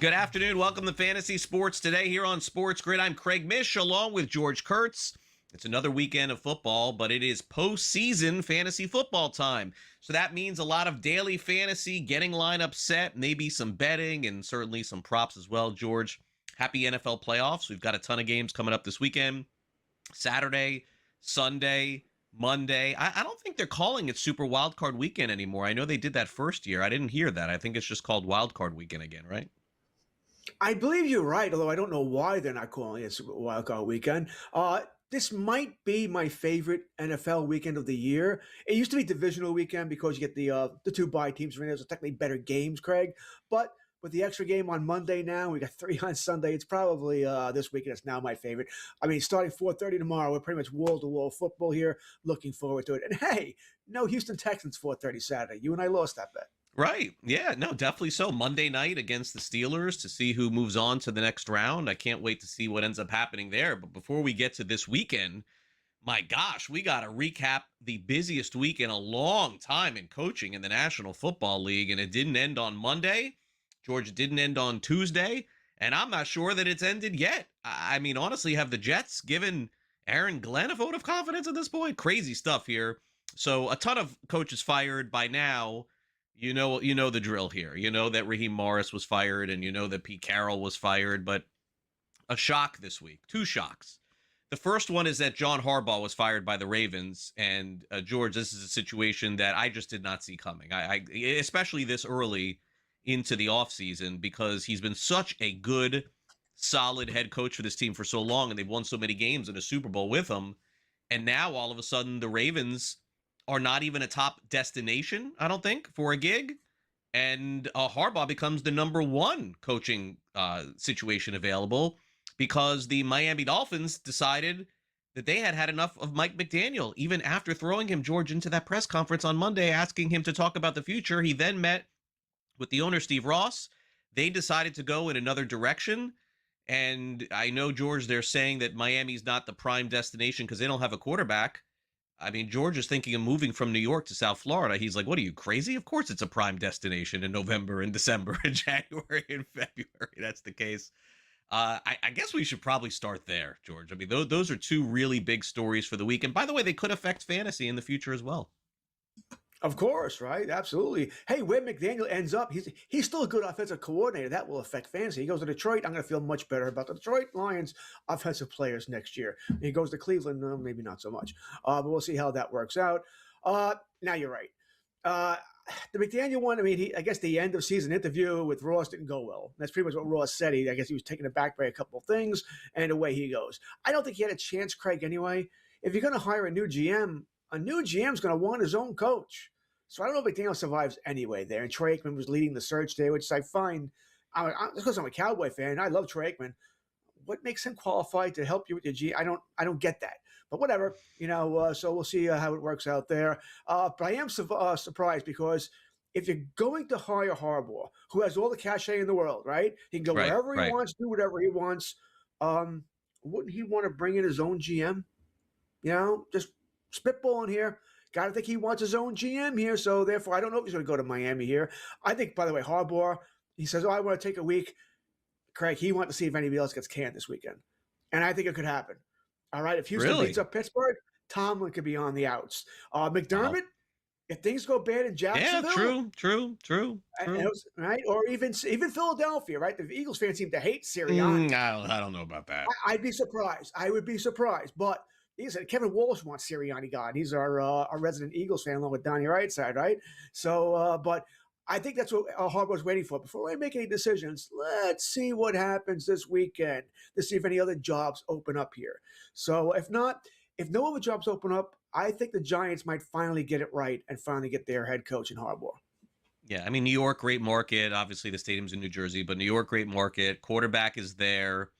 Good afternoon. Welcome to Fantasy Sports Today here on SportsGrid. I'm Craig Mish along with George Kurtz. It's another weekend of football, but it is postseason fantasy football time. So that means a lot of daily fantasy, getting lineup set, maybe some betting, and certainly some props as well, George. Happy NFL playoffs. We've got a ton of games coming up this weekend. Saturday, Sunday, Monday. I don't think they're calling it Super Wildcard Weekend anymore. I know they did that first year. I didn't hear that. I think it's just called Wildcard Weekend again, right? I believe you're right, although I don't know why they're not calling it Super Wildcard Weekend. This might be my favorite NFL weekend of the year. It used to be divisional weekend because you get the two bye teams from there, so technically better games, Craig. But with the extra game on Monday now, we got 3 on Sunday. It's probably this weekend. It's now my favorite. I mean, starting 4:30 tomorrow, we're pretty much wall-to-wall football here. Looking forward to it. And hey, no Houston Texans 4:30 Saturday. You and I lost that bet. Right. Yeah, no, definitely so. Monday night against the Steelers to see who moves on to the next round. I can't wait to see what ends up happening there. But before we get to this weekend, my gosh, we got to recap the busiest week in a long time in coaching in the National Football League. And it didn't end on Monday. George, it didn't end on Tuesday. And I'm not sure that it's ended yet. I mean, honestly, have the Jets given Aaron Glenn a vote of confidence at this point? Crazy stuff here. So a ton of coaches fired by now. You know the drill here. You know that Raheem Morris was fired, and you know that Pete Carroll was fired. But a shock this week, 2 shocks. The first one is that John Harbaugh was fired by the Ravens, and George, this is a situation that I just did not see coming. I especially this early into the offseason, because he's been such a good, solid head coach for this team for so long, and they've won so many games in a Super Bowl with him. And now all of a sudden, the Ravens are not even a top destination, I don't think, for a gig. And Harbaugh becomes the number 1 coaching situation available because the Miami Dolphins decided that they had enough of Mike McDaniel. Even after throwing him, George, into that press conference on Monday, asking him to talk about the future, he then met with the owner, Steve Ross. They decided to go in another direction. And I know, George, they're saying that Miami's not the prime destination because they don't have a quarterback. I mean, George is thinking of moving from New York to South Florida. He's like, what are you, crazy? Of course it's a prime destination in November and December and January and February. That's the case. I guess we should probably start there, George. I mean, those are 2 really big stories for the week. And by the way, they could affect fantasy in the future as well. Of course, right? Absolutely. Hey, where McDaniel ends up, he's still a good offensive coordinator. That will affect fantasy. He goes to Detroit. I'm going to feel much better about the Detroit Lions offensive players next year. He goes to Cleveland, maybe not so much. But we'll see how that works out. Now you're right. The McDaniel one, I mean, I guess the end of season interview with Ross didn't go well. That's pretty much what Ross said. I guess he was taken aback by a couple of things, and away he goes. I don't think he had a chance, Craig, anyway. If you're going to hire a new GM's going to want his own coach. So I don't know if McDaniel survives anyway there. And Troy Aikman was leading the search there, which I find, because I'm a Cowboy fan, I love Troy Aikman. What makes him qualified to help you with your I don't get that. But whatever, so we'll see how it works out there. But I am surprised because if you're going to hire Harbaugh, who has all the cachet in the world, right? He can go wherever he wants, do whatever he wants. Wouldn't he want to bring in his own GM? Just spitballing here. Got to think he wants his own GM here. So therefore, I don't know if he's going to go to Miami here. I think, by the way, Harbaugh, he says, I want to take a week. Craig, he wants to see if anybody else gets canned this weekend. And I think it could happen. All right. If Houston beats up Pittsburgh, Tomlin could be on the outs. McDermott, if things go bad in Jacksonville. Yeah, true. Right. Or even Philadelphia, right? The Eagles fans seem to hate Sirianni. I don't know about that. I'd be surprised. I would be surprised. But he said Kevin Walsh wants Sirianni gone. He's our resident Eagles fan along with Donnie Rightside, right? So, but I think that's what Harbaugh's waiting for. Before we make any decisions, let's see what happens this weekend to see if any other jobs open up here. So if no other jobs open up, I think the Giants might finally get it right and finally get their head coach in Harbaugh. Yeah, I mean, New York, great market. Obviously, the stadium's in New Jersey, but New York, great market. Quarterback is there.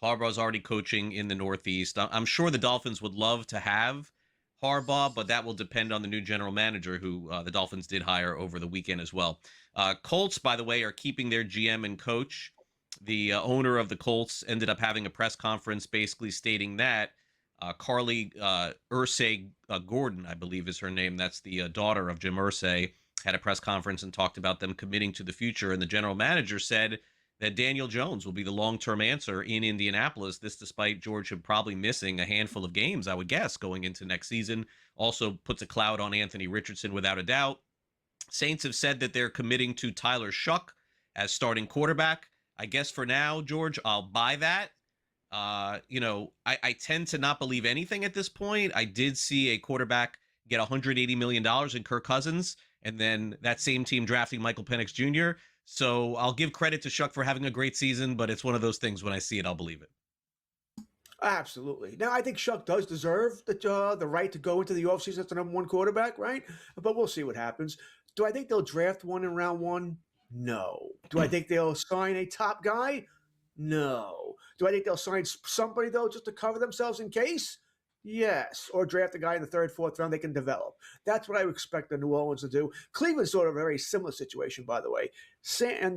Harbaugh's already coaching in the Northeast. I'm sure the Dolphins would love to have Harbaugh, but that will depend on the new general manager who the Dolphins did hire over the weekend as well. Colts, by the way, are keeping their GM and coach. The owner of the Colts ended up having a press conference basically stating that Carly Irsay Gordon, I believe is her name. That's the daughter of Jim Irsay, had a press conference and talked about them committing to the future. And the general manager said that Daniel Jones will be the long-term answer in Indianapolis. This despite George probably missing a handful of games, I would guess, going into next season. Also puts a cloud on Anthony Richardson without a doubt. Saints have said that they're committing to Tyler Shuck as starting quarterback. I guess for now, George, I'll buy that. I tend to not believe anything at this point. I did see a quarterback get $180 million in Kirk Cousins, and then that same team drafting Michael Penix Jr. So I'll give credit to Shuck for having a great season, but it's one of those things when I see it, I'll believe it. Absolutely. Now, I think Shuck does deserve the right to go into the offseason as the number one quarterback, right? But we'll see what happens. Do I think they'll draft one in round one? No. Do I think they'll sign a top guy? No. Do I think they'll sign somebody, though, just to cover themselves in case? Yes. Or draft a guy in the third, fourth round they can develop. That's what I would expect the New Orleans to do. Cleveland's sort of a very similar situation, by the way,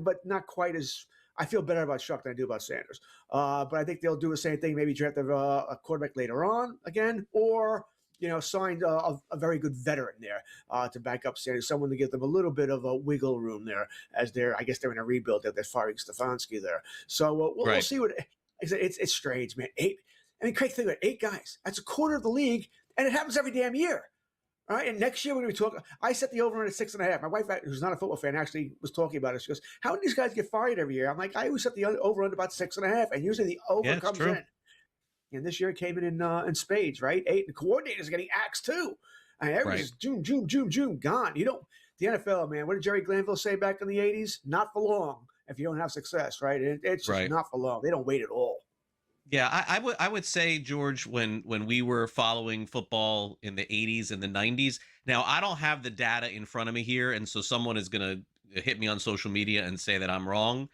but not quite as – I feel better about Shuck than I do about Sanders. But I think they'll do the same thing, maybe draft a quarterback later on again, or – signed a very good veteran there to back up Sanders, someone to give them a little bit of a wiggle room there as I guess they're in a rebuild. They're firing Stefanski there. So we'll see what it's strange, man. Craig, think about it, 8 guys. That's a quarter of the league, and it happens every damn year. All right, and next year we're going to be talking. I set the over at 6.5. My wife, who's not a football fan, actually was talking about it. She goes, "How do these guys get fired every year?" I'm like, I always set the over under about 6.5, and usually the over comes in. And this year it came in spades, right? 8. The coordinator's getting axed too. Everybody's June, gone. The NFL, man. What did Jerry Glanville say back in the 80s? Not for long if you don't have success, right? It's just not for long. They don't wait at all. Yeah, I would say, George, when we were following football in the 80s and the 90s. Now, I don't have the data in front of me here, and so someone is going to hit me on social media and say that I'm wrong.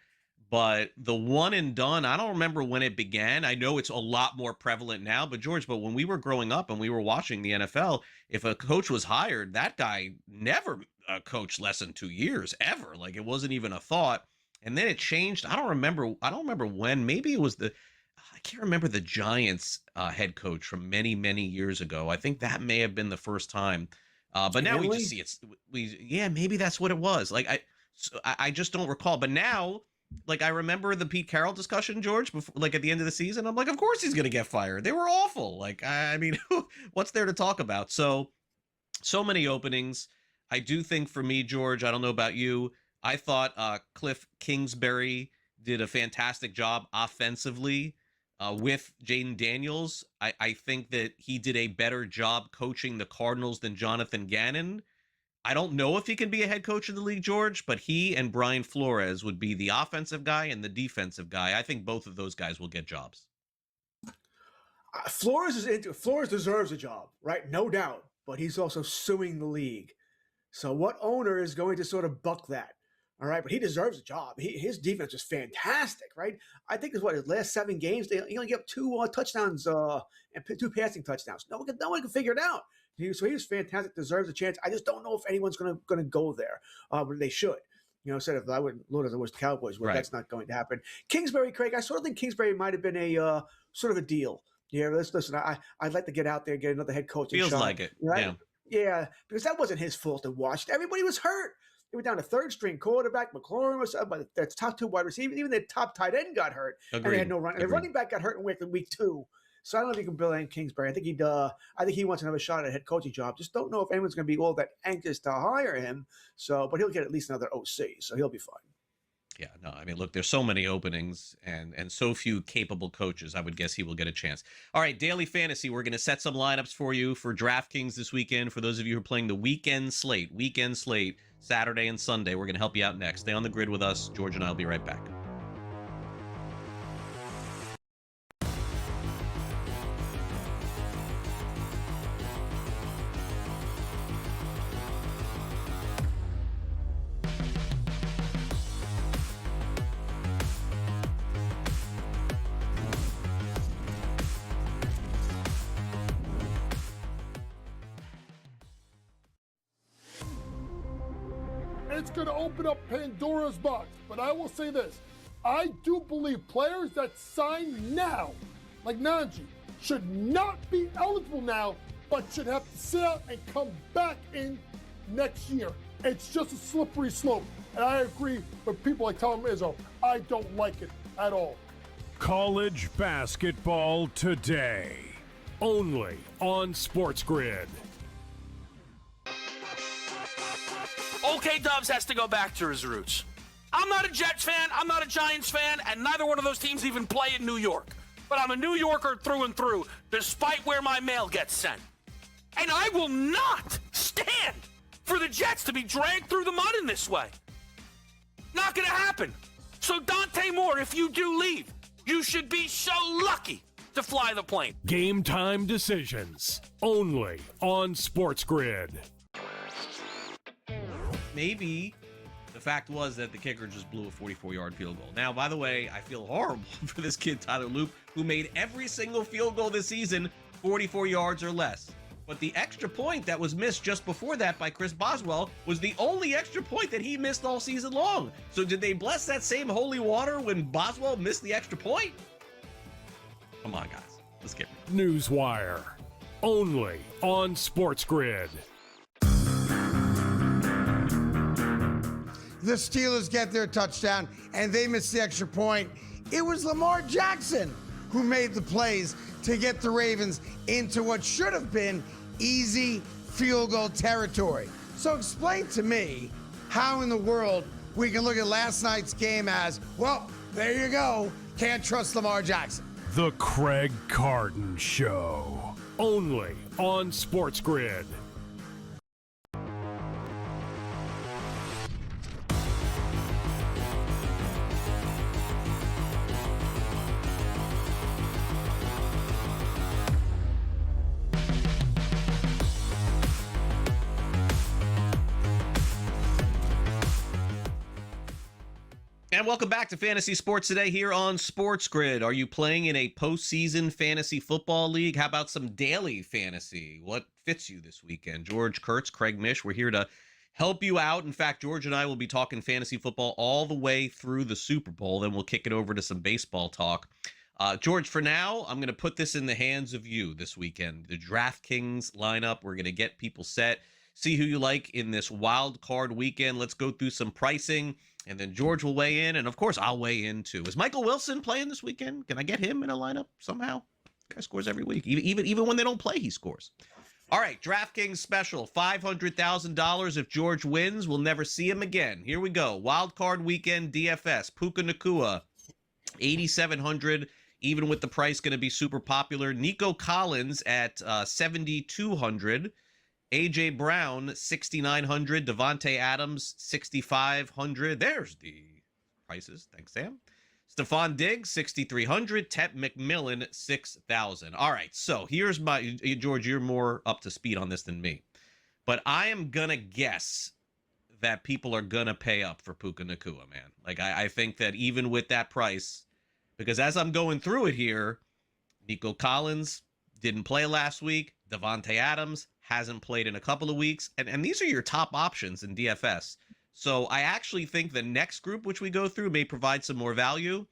But the one and done, I don't remember when it began. I know it's a lot more prevalent now, but when we were growing up and we were watching the NFL, if a coach was hired, that guy never coached less than 2 years ever. Like, it wasn't even a thought. And then it changed. I don't remember when. Maybe it was I can't remember the Giants head coach from many, many years ago. I think that may have been the first time. But now we just see maybe that's what it was. Like, I just don't recall. But now, like, I remember the Pete Carroll discussion, George, before, like at the end of the season. I'm like, of course he's going to get fired. They were awful. Like, I mean, what's there to talk about? So many openings. I do think for me, George, I don't know about you, I thought Cliff Kingsbury did a fantastic job offensively with Jaden Daniels. I think that he did a better job coaching the Cardinals than Jonathan Gannon. I don't know if he can be a head coach in the league, George, but he and Brian Flores would be the offensive guy and the defensive guy. I think both of those guys will get jobs. Flores deserves a job, right? No doubt. But he's also suing the league. So what owner is going to sort of buck that? All right, but he deserves a job. His defense is fantastic, right? I think his last 7 games, he only gave up 2 touchdowns and 2 passing touchdowns. No one can figure it out. So he was fantastic, deserves a chance. I just don't know if anyone's going to go there, but they should. Instead of Lord, as I wish the Cowboys were, that's not going to happen. Kingsbury, Craig, I sort of think Kingsbury might have been a sort of a deal. Yeah, listen, I'd like to get out there and get another head coach. Feels like it, right? Yeah, because that wasn't his fault in Washington. Everybody was hurt. They were down to third-string quarterback. McLaurin was their top 2 wide receivers. Even their top tight end got hurt. Agreed. And they had no run. The running back got hurt in week 2. So I don't know if you can blame Kingsbury. I think he wants another shot at a head coaching job. Just don't know if anyone's going to be all that anxious to hire him. But he'll get at least another OC, so he'll be fine. Yeah, no, I mean, look, there's so many openings and so few capable coaches. I would guess he will get a chance. All right, Daily Fantasy, we're going to set some lineups for you for DraftKings this weekend. For those of you who are playing the weekend slate, Saturday and Sunday, we're going to help you out next. Stay on the grid with us. George and I will be right back. It's going to open up Pandora's box, but I will say this. I do believe players that sign now, like Najee, should not be eligible now, but should have to sit out and come back in next year. It's just a slippery slope. And I agree with people like Tom Izzo. I don't like it at all. College basketball today, only on SportsGrid. OK Dubs has to go back to his roots. I'm not a Jets fan, I'm not a Giants fan, and neither one of those teams even play in New York. But I'm a New Yorker through and through, despite where my mail gets sent. And I will not stand for the Jets to be dragged through the mud in this way. Not gonna happen. So Dante Moore, if you do leave, you should be so lucky to fly the plane. Game time decisions, only on SportsGrid. Maybe the fact was that the kicker just blew a 44-yard field goal. Now, by the way, I feel horrible for this kid, Tyler Loop, who made every single field goal this season 44 yards or less. But the extra point that was missed just before that by Chris Boswell was the only extra point that he missed all season long. So did they bless that same holy water when Boswell missed the extra point? Come on, guys. Let's get it. Newswire, only on SportsGrid. The Steelers get their touchdown, and they miss the extra point. It was Lamar Jackson who made the plays to get the Ravens into what should have been easy field goal territory. So explain to me how in the world we can look at last night's game as, well, there you go, can't trust Lamar Jackson. The Craig Carton Show, only on SportsGrid. And welcome back to Fantasy Sports Today here on SportsGrid. Are you playing in a postseason fantasy football league? How about some daily fantasy? What fits you this weekend? George Kurtz, Craig Mish, we're here to help you out. In fact, George and I will be talking fantasy football all the way through the Super Bowl. Then we'll kick it over to some baseball talk. George, for now, I'm going to put this in the hands of you this weekend. The DraftKings lineup, we're going to get people set, see who you like in this wild card weekend. Let's go through some pricing. And then George will weigh in, and of course, I'll weigh in too. Is Michael Wilson playing this weekend? Can I get him in a lineup somehow? Guy scores every week. Even when they don't play, he scores. All right, DraftKings special, $500,000 if George wins. We'll never see him again. Here we go. Wild card weekend DFS. Puka Nacua, 8,700. Even with the price going to be super popular. Nico Collins at 7,200. A.J. Brown, 6,900. Devontae Adams, 6,500. There's the prices. Thanks, Sam. Stephon Diggs, 6,300. Tet McMillan, 6,000. All right, so here's my... George, you're more up to speed on this than me. But I am going to guess that people are going to pay up for Puka Nacua, man. Like, I think that even with that price, because as I'm going through it here, Nico Collins didn't play last week. Devontae Adams hasn't played in a couple of weeks. And these are your top options in DFS. So I actually think the next group, which we go through, may provide some more value,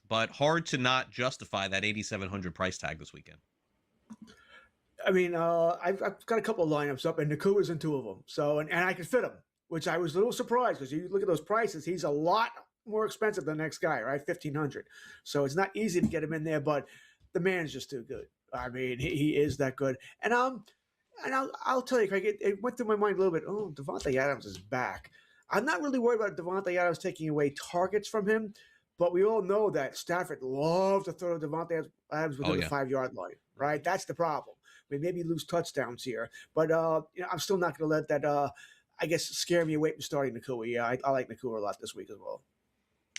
but hard to not justify that 8,700 price tag this weekend. I mean, I've got a couple of lineups up, and Nakua's in two of them. So, and I can fit him, which I was a little surprised because you look at those prices, he's a lot more expensive than the next guy, right? 1,500. So it's not easy to get him in there, but the man's just too good. I mean, he is that good. And I'll tell you, Craig, it went through my mind a little bit. Oh, Devontae Adams is back. I'm not really worried about Devontae Adams taking away targets from him, but we all know that Stafford loves to throw Devontae Adams within the 5-yard line, right? That's the problem. We maybe lose touchdowns here, but I'm still not going to let that, I guess, scare me away from starting Nacua. Yeah, I like Nacua a lot this week as well.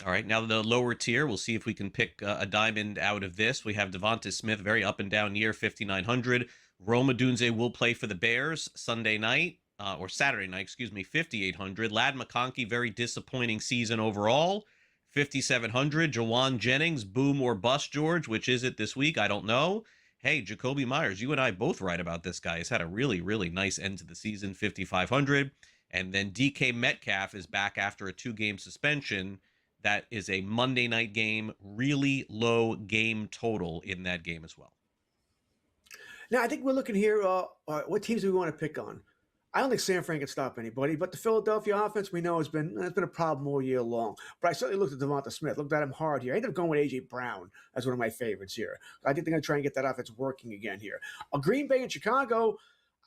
All right, now the lower tier, we'll see if we can pick a diamond out of this. We have Devonta Smith, very up and down year, 5,900. Rome Odunze will play for the Bears Saturday night, 5,800. Ladd McConkey, very disappointing season overall, 5,700. Jawan Jennings, boom or bust, George. Which is it this week? I don't know. Hey, Jacoby Myers, you and I both right about this guy. He's had a really, really nice end to the season, 5,500. And then DK Metcalf is back after a 2-game suspension. That is a Monday night game, really low game total in that game as well. Now, I think we're looking here, what teams do we want to pick on? I don't think San Fran can stop anybody, but the Philadelphia offense we know has been a problem all year long. But I certainly looked at Devonta Smith, looked at him hard here. I ended up going with A.J. Brown as one of my favorites here. I think they're going to try and get that offense working again here. Green Bay and Chicago,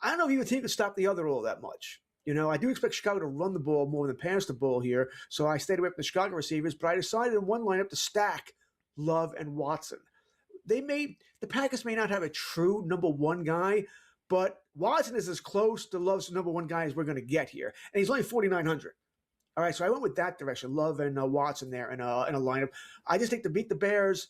I don't know if either team can stop the other all that much. I do expect Chicago to run the ball more than pass the ball here, so I stayed away from the Chicago receivers, but I decided in one lineup to stack Love and Watson. The Packers may not have a true number one guy, but Watson is as close to Love's number one guy as we're going to get here. And he's only 4,900. All right, so I went with that direction, Love and Watson there in a lineup. I just think to beat the Bears,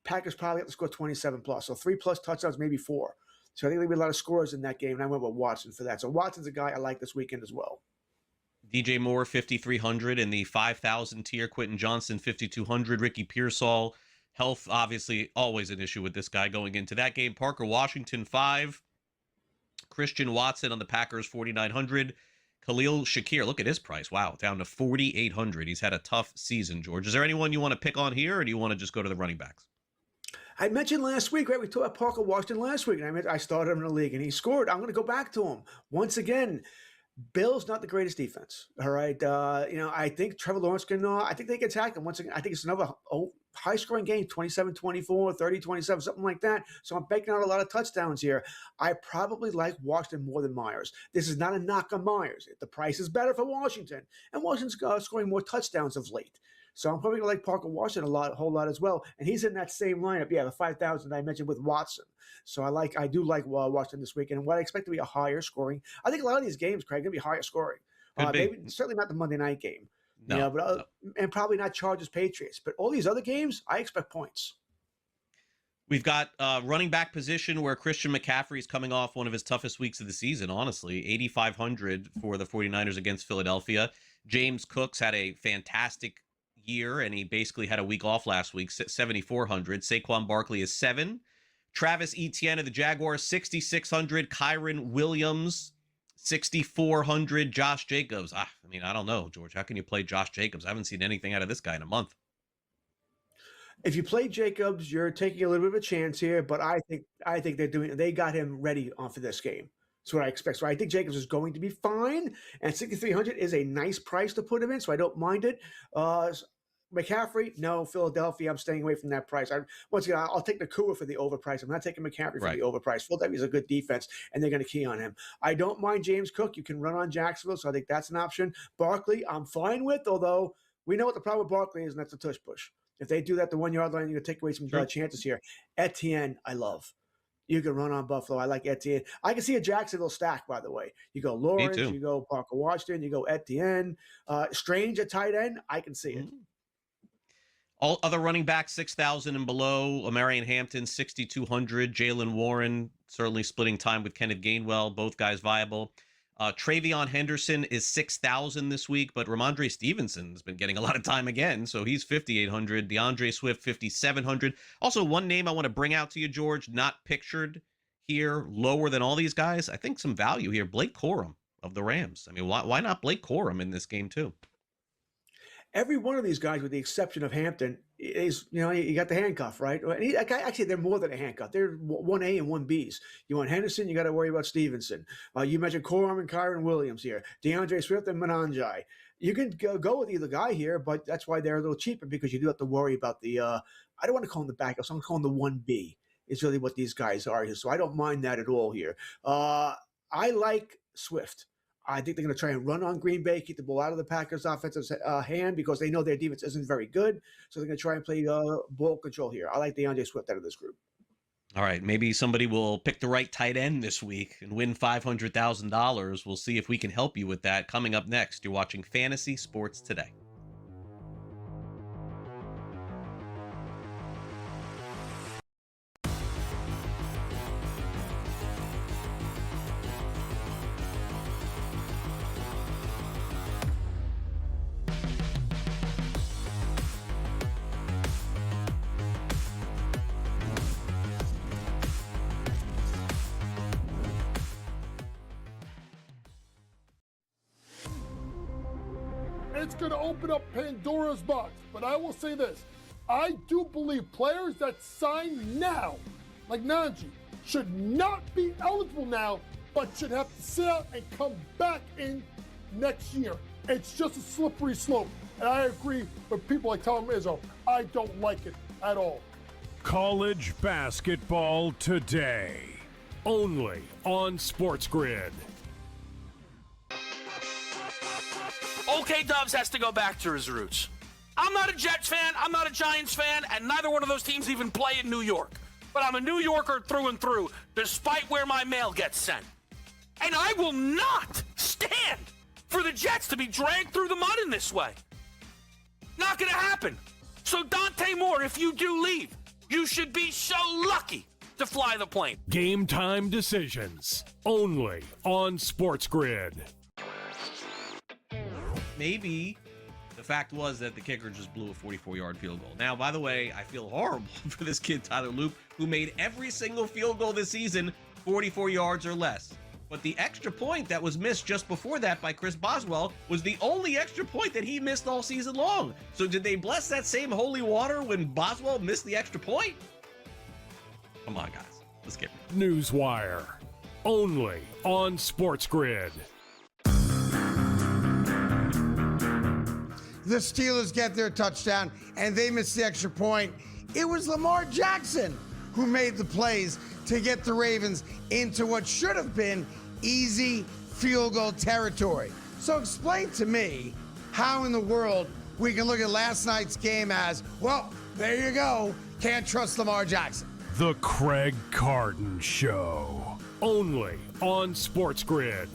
Packers probably have to score 27 plus. So 3+ touchdowns, maybe 4. So I think there'll be a lot of scores in that game, and I went with Watson for that. So Watson's a guy I like this weekend as well. DJ Moore, 5,300 in the 5,000 tier. Quentin Johnson, 5,200. Ricky Pearsall. Health, obviously, always an issue with this guy going into that game. Parker Washington, 5. Christian Watson on the Packers, 4,900. Khalil Shakir, look at his price. Wow, down to 4,800. He's had a tough season, George. Is there anyone you want to pick on here, or do you want to just go to the running backs? I mentioned last week, right? We talked about Parker Washington last week, and I started him in the league, and he scored. I'm going to go back to him once again. Bill's not the greatest defense, all right? I think Trevor Lawrence I think they can attack him once again. I think it's another high-scoring game, 27-24, 30-27, something like that. So I'm banking out a lot of touchdowns here. I probably like Washington more than Myers. This is not a knock on Myers. The price is better for Washington, and Washington's scoring more touchdowns of late. So I'm probably going to like Parker Washington a whole lot as well. And he's in that same lineup, the 5,000 I mentioned with Watson. So I do like Washington this weekend. And what I expect to be a higher scoring. I think a lot of these games, Craig, are going to be higher scoring. Maybe certainly not the Monday night game. No. And probably not Chargers Patriots. But all these other games, I expect points. We've got running back position where Christian McCaffrey is coming off one of his toughest weeks of the season, honestly. 8,500 for the 49ers against Philadelphia. James Cooks had a fantastic year, and he basically had a week off last week, 7,400. Saquon Barkley is 7. Travis Etienne of the Jaguars, 6,600. Kyron Williams, 6,400. Josh Jacobs. I don't know, George. How can you play Josh Jacobs? I haven't seen anything out of this guy in a month. If you play Jacobs, you're taking a little bit of a chance here, but I think they got him ready for this game. That's what I expect. So I think Jacobs is going to be fine, and 6,300 is a nice price to put him in, so I don't mind it. McCaffrey, no. Philadelphia, I'm staying away from that price. Once again, I'll take Nakua for the overprice. I'm not taking McCaffrey for the overprice. Philadelphia's a good defense, and they're going to key on him. I don't mind James Cook. You can run on Jacksonville, so I think that's an option. Barkley, I'm fine with, although we know what the problem with Barkley is, and that's the tush push. If they do that, the 1 yard line, you're going to take away some chances here. Etienne, I love. You can run on Buffalo. I like Etienne. I can see a Jacksonville stack, by the way. You go Lawrence, you go Parker Washington, you go Etienne. Strange at tight end, I can see it. All other running backs, 6,000 and below. Marion Hampton, 6,200. Jalen Warren, certainly splitting time with Kenneth Gainwell. Both guys viable. Travion Henderson is 6,000 this week, but Ramondre Stevenson has been getting a lot of time again, so he's 5,800. DeAndre Swift, 5,700. Also, one name I want to bring out to you, George, not pictured here, lower than all these guys. I think some value here. Blake Corum of the Rams. I mean, why not Blake Corum in this game too? Every one of these guys, with the exception of Hampton, is, you got the handcuff, right? And actually, they're more than a handcuff. They're 1A and 1Bs. You want Henderson, you got to worry about Stevenson. You mentioned Corum and Kyron Williams here. DeAndre Swift and Mananjai. You can go with either guy here, but that's why they're a little cheaper, because you do have to worry about the, I don't want to call them the backups. I'm calling them the 1B. Is really what these guys are here. So I don't mind that at all here. I like Swift. I think they're going to try and run on Green Bay, keep the ball out of the Packers' offensive hand, because they know their defense isn't very good. So they're going to try and play ball control here. I like DeAndre Swift out of this group. All right, maybe somebody will pick the right tight end this week and win $500,000. We'll see if we can help you with that. Coming up next, you're watching Fantasy Sports Today. It's going to open up Pandora's box, but I will say this. I do believe players that sign now, like Najee, should not be eligible now but should have to sit out and come back in next year. It's just a slippery slope. And I agree with people like Tom Izzo. I don't like it at all. College basketball today, only on SportsGrid. Okay, Dubs has to go back to his roots. I'm not a Jets fan, I'm not a Giants fan, and neither one of those teams even play in New York. But I'm a New Yorker through and through, despite where my mail gets sent. And I will not stand for the Jets to be dragged through the mud in this way. Not gonna happen. So Dante Moore, if you do leave, you should be so lucky to fly the plane. Game time decisions, only on SportsGrid. Maybe the fact was that the kicker just blew a 44-yard field goal. Now, by the way, I feel horrible for this kid, Tyler Loop, who made every single field goal this season 44 yards or less. But the extra point that was missed just before that by Chris Boswell was the only extra point that he missed all season long. So did they bless that same holy water when Boswell missed the extra point? Come on, guys. Let's get it. Newswire, only on SportsGrid. The Steelers get their touchdown, and they miss the extra point. It was Lamar Jackson who made the plays to get the Ravens into what should have been easy field goal territory. So explain to me how in the world we can look at last night's game as, well, there you go, can't trust Lamar Jackson. The Craig Carden Show, only on SportsGrid.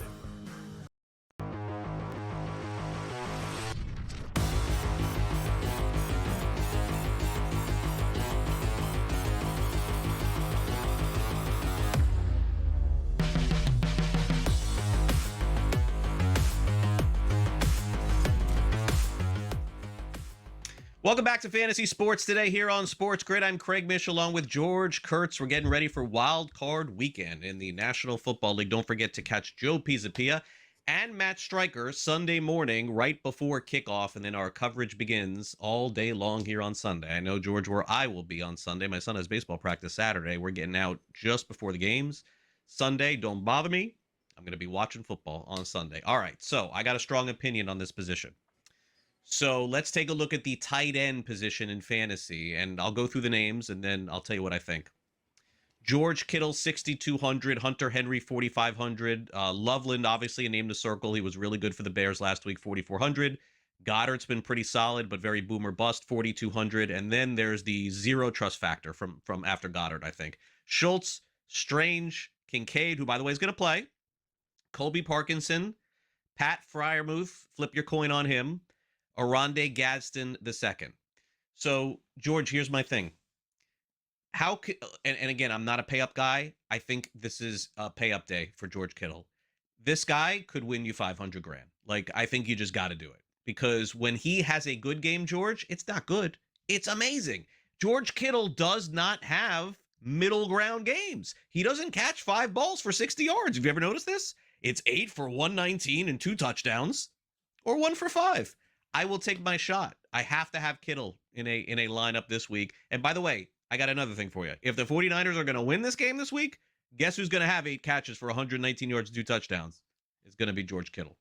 Welcome back to Fantasy Sports Today here on SportsGrid. I'm Craig Mish along with George Kurtz. We're getting ready for Wildcard weekend in the National Football League. Don't forget to catch Joe Pisapia and Matt Stryker Sunday morning right before kickoff, and then our coverage begins all day long here on Sunday. I know, George, where I will be on Sunday. My son has baseball practice Saturday. We're getting out just before the games. Sunday, don't bother me. I'm going to be watching football on Sunday. All right, so I got a strong opinion on this position. So let's take a look at the tight end position in fantasy, and I'll go through the names, and then I'll tell you what I think. George Kittle, 6,200. Hunter Henry, 4,500. Loveland, obviously a name to circle. He was really good for the Bears last week, 4,400. Goddard's been pretty solid, but very boomer bust, 4,200. And then there's the zero trust factor from after Goddard, I think. Schultz, Strange, Kincaid, who, by the way, is going to play. Colby Parkinson, Pat Freiermuth, flip your coin on him. Oronde Gadsden II. So, George, here's my thing. How could, and again, I'm not a pay-up guy. I think this is a pay-up day for George Kittle. This guy could win you $500 grand. Like, I think you just got to do it. Because when he has a good game, George, it's not good. It's amazing. George Kittle does not have middle ground games. He doesn't catch 5 balls for 60 yards. Have you ever noticed this? It's 8 for 119 and 2 touchdowns, or 1 for 5. I will take my shot. I have to have Kittle in a lineup this week. And by the way, I got another thing for you. If the 49ers are going to win this game this week, guess who's going to have 8 catches for 119 yards and 2 touchdowns? It's going to be George Kittle.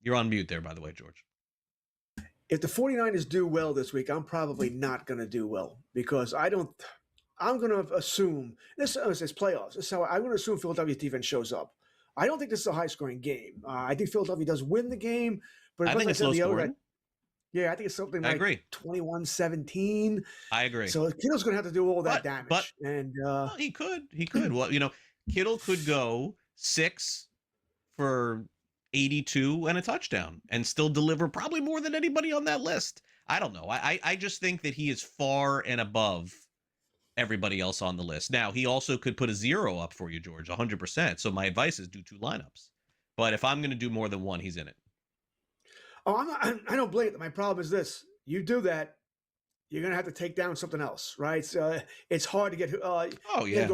You're on mute there, by the way, George. If the 49ers do well this week, I'm probably not going to do well because I'm going to assume this is playoffs. This is how I'm going to assume Philadelphia's defense shows up. I don't think this is a high-scoring game. I think Philadelphia does win the game, but I think it's low-scoring. Yeah, I think it's something like 21-17. I agree. So Kittle's going to have to do all that damage. Well, he could. Well, Kittle could go 6 for 82 and a touchdown and still deliver probably more than anybody on that list. I don't know. I just think that he is far and above everybody else on the list. Now, he also could put a 0 up for you, George, 100%. So my advice is do 2 lineups. But if I'm going to do more than 1, he's in it. Oh, I don't blame it. My problem is this. You do that, you're going to have to take down something else, right? So it's hard to get go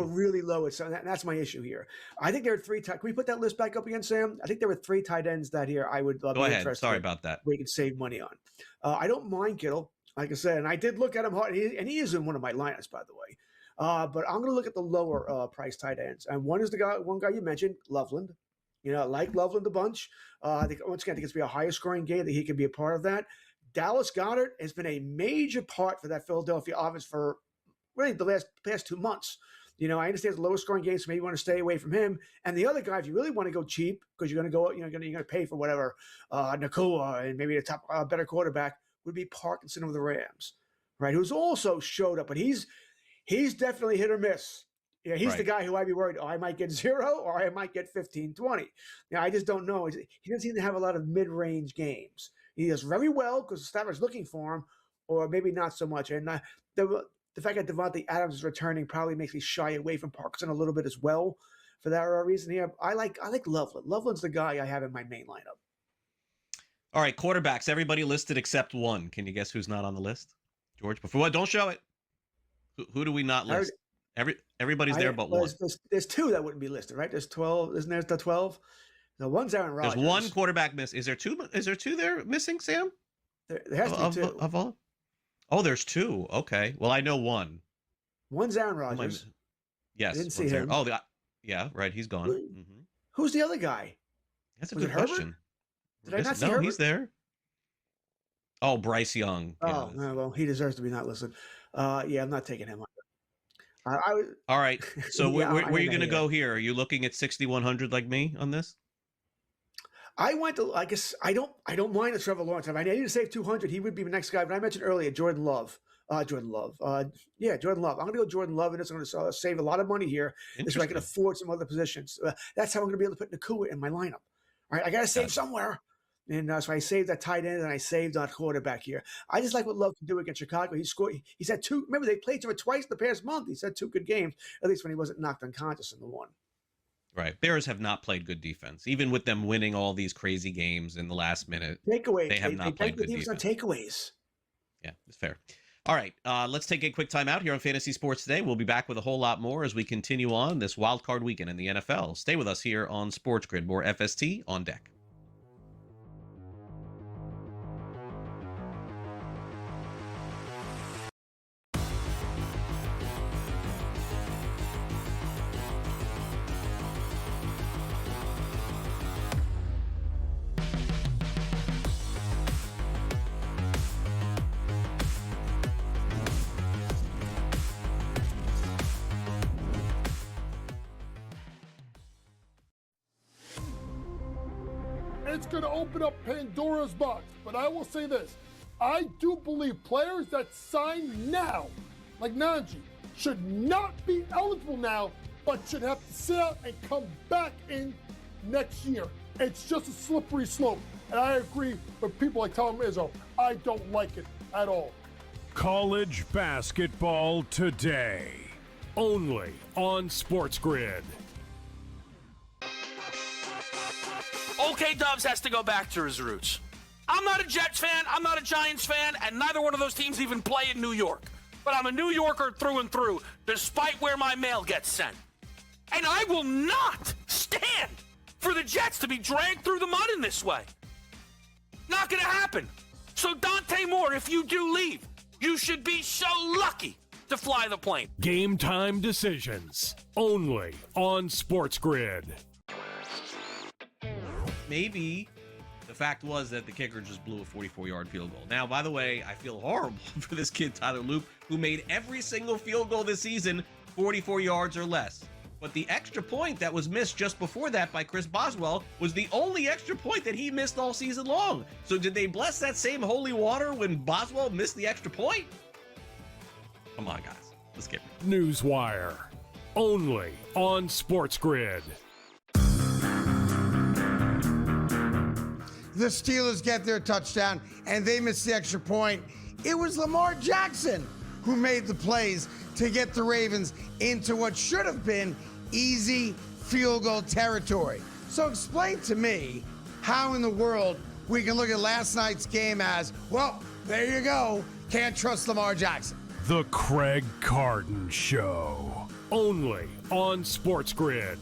really low. That's my issue here. I think there are 3 tight. Can we put that list back up again, Sam? I think there were 3 tight ends that here I would go be ahead. interested Sorry about that. where you can save money on. I don't mind Kittle, like I said, and I did look at him hard, and he is in one of my lineups, by the way. But I'm going to look at the lower price tight ends. And one guy you mentioned, Loveland. I like Loveland a bunch. I think, once again, I think it's going to be a higher scoring game that he can be a part of that. Dallas Goedert has been a major part for that Philadelphia offense for really the past 2 months. I understand it's a lower scoring game, so maybe you want to stay away from him. And the other guy, if you really want to go cheap, because you're going to go, you're going to pay for whatever, Nakua and maybe a top better quarterback, would be Parkinson of the Rams, right? Who's also showed up, but he's definitely hit or miss. He's Right. the guy who I'd be worried, I might get 0 or I might get 15, 20. I just don't know. He doesn't seem to have a lot of mid-range games. He does very well because Stafford's looking for him, or maybe not so much. And the fact that Devontae Adams is returning probably makes me shy away from Parkinson a little bit as well for that reason here. I like Loveland. Loveland's the guy I have in my main lineup. All right, quarterbacks. Everybody listed except one. Can you guess who's not on the list, George? Before don't show it. Who do we not list? Everybody's there but one. There's 2 that wouldn't be listed, right? There's 12. Isn't there the 12? The one's Aaron Rodgers. There's one quarterback miss. Is there 2? Is there 2 there missing, Sam? There has to be 2. Of all? Oh, there's 2. Okay. Well, I know one. One's Aaron Rodgers. Yes. I didn't see him. Yeah, right. He's gone. Mm-hmm. Who's the other guy? That's a Was good it Herbert? question. Did I not see No, Herbert? he's there. Oh, Bryce Young. Oh, well, he deserves to be not listed. Yeah, I'm not taking him. All right. So Yeah, where are you I going to hate go here? Are you looking at 6,100 like me on this? I guess I don't mind a Trevor Lawrence. If I need to save 200, he would be the next guy. But I mentioned earlier Jordan Love. Jordan Love. I'm going to go Jordan Love, and it's going to save a lot of money here. This way I can afford some other positions. That's how I'm going to be able to put Nakua in my lineup. All right, I got to save somewhere. And so I saved that tight end, and I saved that quarterback here. I just like what Love can do against Chicago. He scored. He's had 2. Remember, they played each other twice in the past month. He's had 2 good games, at least when he wasn't knocked unconscious in the one. Right. Bears have not played good defense. Even with them winning all these crazy games in the last minute, Takeaways. they have not played good defense. On takeaways. Yeah, it's fair. All right, let's take a quick time out here on Fantasy Sports Today. We'll be back with a whole lot more as we continue on this wildcard weekend in the NFL. Stay with us here on SportsGrid. More FST on deck. It's going to open up Pandora's box. But I will say this. I do believe players that sign now, like Najee, should not be eligible now, but should have to sit out and come back in next year. It's just a slippery slope. And I agree with people like Tom Izzo. I don't like it at all. College basketball today. Only on SportsGrid. Okay, Dubs has to go back to his roots. I'm not a Jets fan, I'm not a Giants fan, and neither one of those teams even play in New York. But I'm a New Yorker through and through, despite where my mail gets sent. And I will not stand for the Jets to be dragged through the mud in this way. Not gonna happen. So Dante Moore, if you do leave, you should be so lucky to fly the plane. Game time decisions. Only on SportsGrid. Maybe the fact was that the kicker just blew a 44-yard field goal. Now, by the way, I feel horrible for this kid, Tyler Loop, who made every single field goal this season 44 yards or less. But the extra point that was missed just before that by Chris Boswell was the only extra point that he missed all season long. So did they bless that same holy water when Boswell missed the extra point? Come on, guys. Let's get it. Newswire. Only on SportsGrid. The Steelers get their touchdown, and they miss the extra point. It was Lamar Jackson who made the plays to get the Ravens into what should have been easy field goal territory. So explain to me how in the world we can look at last night's game as, well, there you go, can't trust Lamar Jackson. The Craig Carden Show. Only on SportsGrid.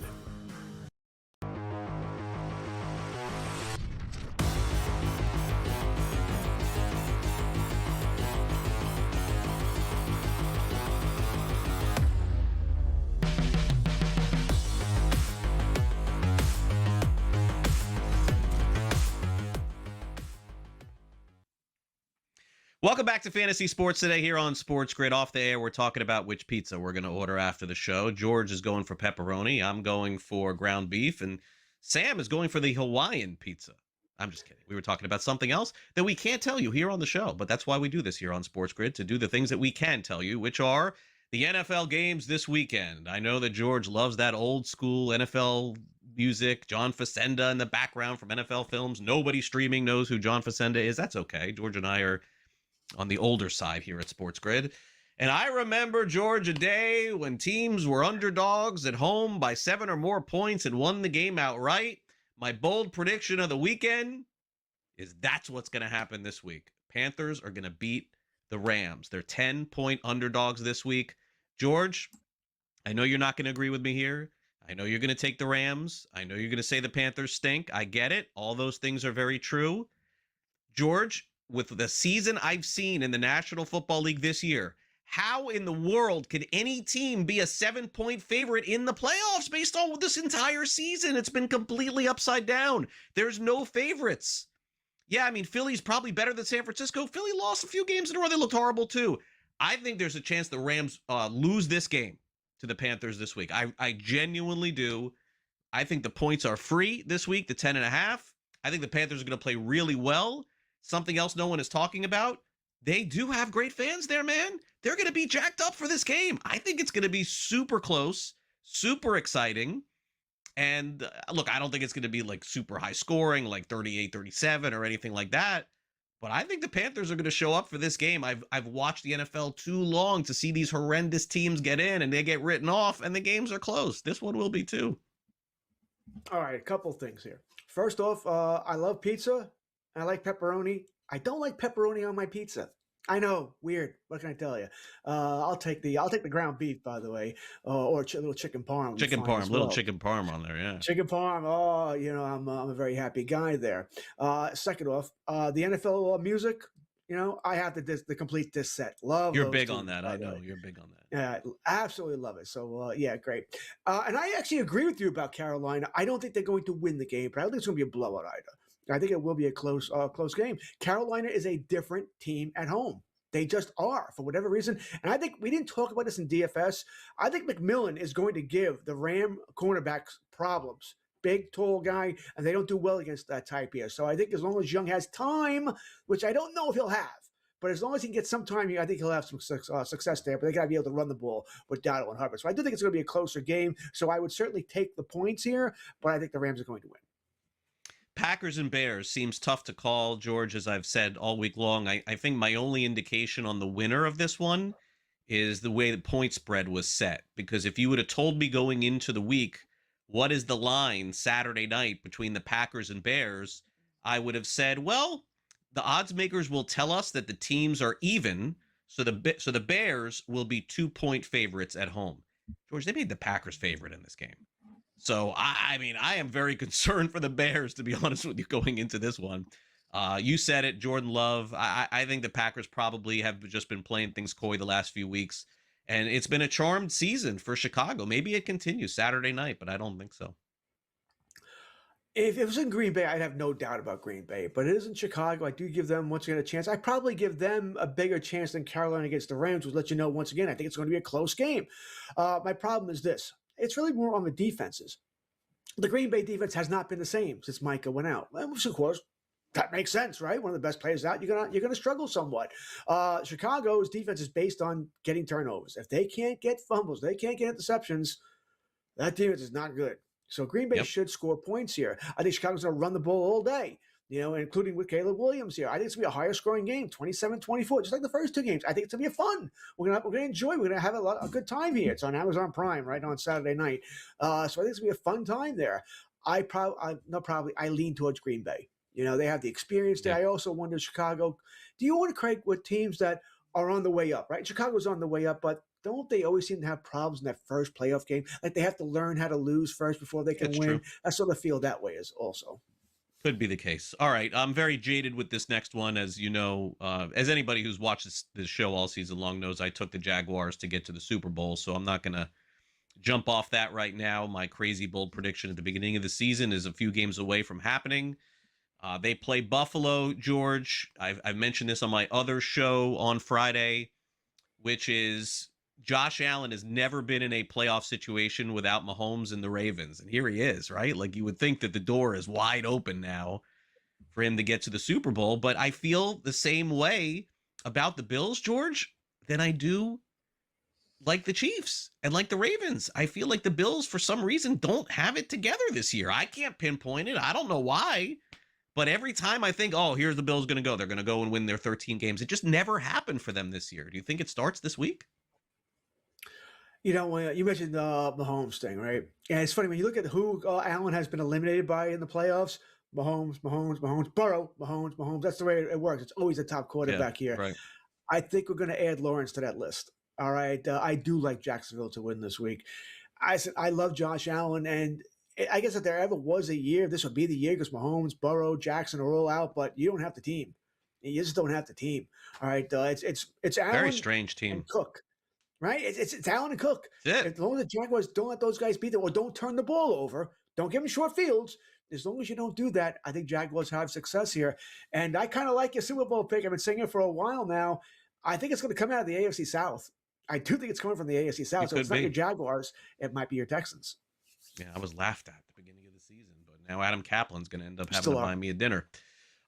Welcome back to Fantasy Sports today here on Sports Grid. Off the air, we're talking about which pizza we're going to order after the show. George is going for pepperoni. I'm going for ground beef. And Sam is going for the Hawaiian pizza. I'm just kidding. We were talking about something else that we can't tell you here on the show. But that's why we do this here on Sports Grid, to do the things that we can tell you, which are the NFL games this weekend. I know that George loves that old school NFL music, John Facenda in the background from NFL films. Nobody streaming knows who John Facenda is. That's okay. George and I are on the older side here at Sports Grid. And I remember, George, a day when teams were underdogs at home by 7 or more points and won the game outright. My bold prediction of the weekend is that's what's going to happen this week. Panthers are going to beat the Rams. They're 10-point underdogs this week. George, I know you're not going to agree with me here. I know you're going to take the Rams. I know you're going to say the Panthers stink. I get it. All those things are very true. George, with the season I've seen in the National Football League this year, how in the world could any team be a 7-point favorite in the playoffs based on this entire season? It's been completely upside down. There's no favorites. Yeah, I mean, Philly's probably better than San Francisco. Philly lost a few games in a row. They looked horrible too. I think there's a chance the Rams lose this game to the Panthers this week. I genuinely do. I think the points are free this week, the 10.5. I think the Panthers are going to play really well. Something else no one is talking about, they do have great fans there, man. They're going to be jacked up for this game. I think it's going to be super close, super exciting. And look, I don't think it's going to be like super high scoring, like 38-37 or anything like that. But I think the Panthers are going to show up for this game. I've watched the NFL too long to see these horrendous teams get in and they get written off and the games are close. This one will be too. All right, a couple things here. First off, I love pizza. I like pepperoni. I don't like pepperoni on my pizza. I know, weird. What can I tell you? I'll take the ground beef, by the way, or a little chicken parm. Chicken parm, little chicken parm on there, yeah. Chicken parm. Oh, I'm a very happy guy there. Second off, the NFL music. I have the complete disc set. Love. You're big on that. I know you're big on that. Yeah, absolutely love it. So yeah, great. And I actually agree with you about Carolina. I don't think they're going to win the game, but I don't think it's going to be a blowout either. I think it will be a close game. Carolina is a different team at home. They just are, for whatever reason. And I think we didn't talk about this in DFS. I think McMillan is going to give the Ram cornerbacks problems. Big, tall guy, and they don't do well against that type here. So I think as long as Young has time, which I don't know if he'll have, but as long as he can get some time here, I think he'll have some success there. But they got to be able to run the ball with Dowdle and Hubbard. So I do think it's going to be a closer game. So I would certainly take the points here, but I think the Rams are going to win. Packers and Bears seems tough to call, George, as I've said all week long. I think my only indication on the winner of this one is the way the point spread was set. Because if you would have told me going into the week, what is the line Saturday night between the Packers and Bears, I would have said, well, the odds makers will tell us that the teams are even, so the Bears will be 2-point favorites at home. George, they made the Packers favorite in this game. So, I mean, I am very concerned for the Bears, to be honest with you, going into this one. You said it, Jordan Love. I think the Packers probably have just been playing things coy the last few weeks. And it's been a charmed season for Chicago. Maybe it continues Saturday night, but I don't think so. If it was in Green Bay, I'd have no doubt about Green Bay. But it is in Chicago. I do give them, once again, a chance. I probably give them a bigger chance than Carolina against the Rams, which let you know, once again, I think it's going to be a close game. My problem is this. It's really more on the defenses. The Green Bay defense has not been the same since Micah went out. Which, of course, that makes sense, right? One of the best players out, you're gonna struggle somewhat. Chicago's defense is based on getting turnovers. If they can't get fumbles, they can't get interceptions, that defense is not good. So Green Bay should score points here. I think Chicago's going to run the ball all day, including with Caleb Williams here. I think it's going to be a higher scoring game, 27-24, just like the first two games. I think it's going to be fun. We're going to enjoy. We're going to have a good time here. It's on Amazon Prime, right, on Saturday night. So I think it's going to be a fun time there. I lean towards Green Bay. They have the experience there. I also wonder, Chicago, do you want to, Craig, with teams that are on the way up, right? Chicago's on the way up, but don't they always seem to have problems in that first playoff game? Like they have to learn how to lose first before they can win. True. I sort of feel that way as also. Could be the case. All right. I'm very jaded with this next one. As you know, as anybody who's watched this show all season long knows, I took the Jaguars to get to the Super Bowl. So I'm not going to jump off that right now. My crazy bold prediction at the beginning of the season is a few games away from happening. They play Buffalo, George. I've mentioned this on my other show on Friday, which is Josh Allen has never been in a playoff situation without Mahomes and the Ravens. And here he is, right? Like you would think that the door is wide open now for him to get to the Super Bowl. But I feel the same way about the Bills, George, than I do like the Chiefs and like the Ravens. I feel like the Bills, for some reason, don't have it together this year. I can't pinpoint it. I don't know why. But every time I think, oh, here's the Bills going to go. They're going to go and win their 13 games. It just never happened for them this year. Do you think it starts this week? You know, when you mentioned the Mahomes thing, right? And it's funny when you look at who Allen has been eliminated by in the playoffs. Mahomes, Burrow, Mahomes. That's the way it works. It's always a top quarterback here. Right. I think we're going to add Lawrence to that list. All right. I do like Jacksonville to win this week. I love Josh Allen, and I guess if there ever was a year, this would be the year because Mahomes, Burrow, Jackson are all out, but you don't have the team. You just don't have the team. All right. It's Allen. Very strange team. And Cook. Right? It's Allen and Cook. That's it. As long as the Jaguars don't let those guys beat them or don't turn the ball over, don't give them short fields. As long as you don't do that, I think Jaguars have success here. And I kind of like your Super Bowl pick. I've been saying it for a while now. I think it's going to come out of the AFC South. I do think it's coming from the AFC South. So it's not your Jaguars. It might be your Texans. Yeah, I was laughed at the beginning of the season, but now Adam Kaplan's going to end up having to buy me a dinner.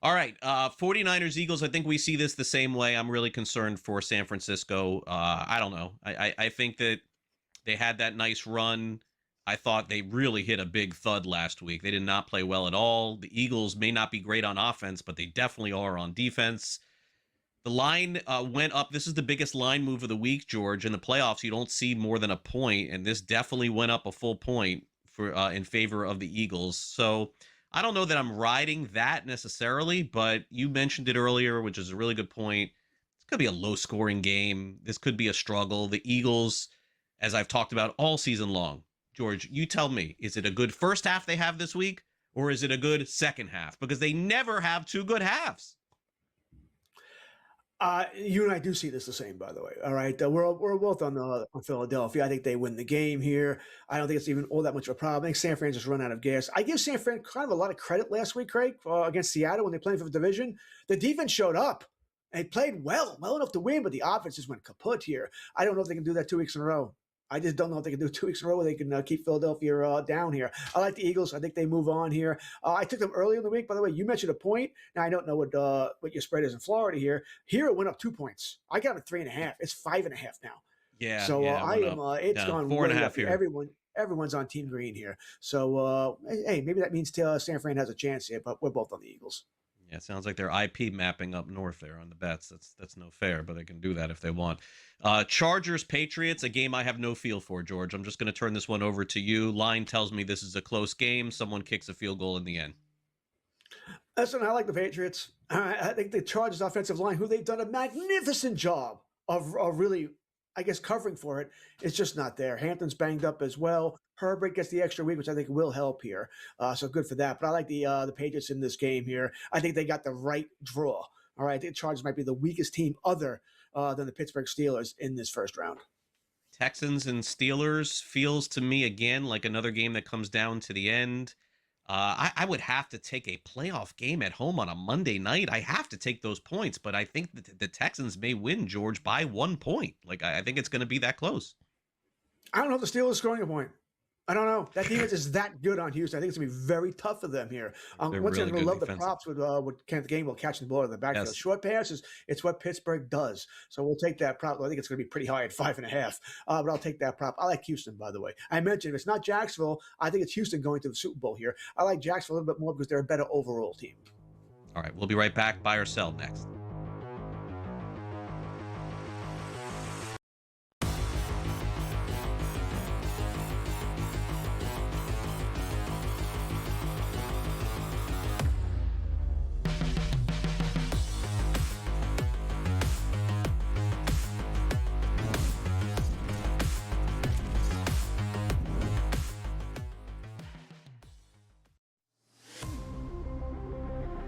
All right, 49ers, Eagles, I think we see this the same way. I'm really concerned for San Francisco. I don't know. I think that they had that nice run. I thought they really hit a big thud last week. They did not play well at all. The Eagles may not be great on offense, but they definitely are on defense. The line went up. This is the biggest line move of the week, George. In the playoffs, you don't see more than a point, and this definitely went up a full point for in favor of the Eagles. So I don't know that I'm riding that necessarily, but you mentioned it earlier, which is a really good point. This could be a low-scoring game. This could be a struggle. The Eagles, as I've talked about all season long, George, you tell me, is it a good first half they have this week, or is it a good second half? Because they never have two good halves. You and I do see this the same, by the way. All right, we're both on Philadelphia. I think they win the game here. I don't think it's even all that much of a problem. I think San Fran just run out of gas. I give San Fran kind of a lot of credit last week, Craig, against Seattle when they played for the division. The defense showed up and played well enough to win, but the offense just went kaput here. I don't know if they can do that 2 weeks in a row. I just don't know if they can do 2 weeks in a row where they can keep Philadelphia down here. I like the Eagles. I think they move on here. I took them earlier in the week. By the way, you mentioned a point. Now, I don't know what your spread is in Florida here. Here, it went up 2 points. I got it 3.5. It's 5.5 now. Yeah. So it's down gone 4.5 up here. Everyone's on Team Green here. So, hey, maybe that means San Fran has a chance here, but we're both on the Eagles. Yeah, it sounds like they're IP mapping up north there on the bets. That's no fair, but they can do that if they want. Chargers, Patriots, a game I have no feel for, George. I'm just going to turn this one over to you. Line tells me this is a close game. Someone kicks a field goal in the end. Listen, I like the Patriots. I think the Chargers offensive line, who they've done a magnificent job of really, I guess, covering for it, it's just not there. Hampton's banged up as well. Herbert gets the extra week, which I think will help here. So good for that. But I like the Patriots in this game here. I think they got the right draw. All right, I think the Chargers might be the weakest team other than the Pittsburgh Steelers in this first round. Texans and Steelers feels to me, again, like another game that comes down to the end. I would have to take a playoff game at home on a Monday night. I have to take those points, but I think that the Texans may win, George, by 1 point. Like, I think it's going to be that close. I don't know if the Steelers scoring a point. I don't know. That defense is that good on Houston. I think it's going to be very tough for them here. Once really again, I love defensive. the props with Kenneth Gainwell catching the ball in the backfield. Yes. Short passes, it's what Pittsburgh does. So we'll take that prop. I think it's going to be pretty high at 5.5, but I'll take that prop. I like Houston, by the way. I mentioned if it's not Jacksonville, I think it's Houston going to the Super Bowl here. I like Jacksonville a little bit more because they're a better overall team. All right, we'll be right back. Buy or sell next.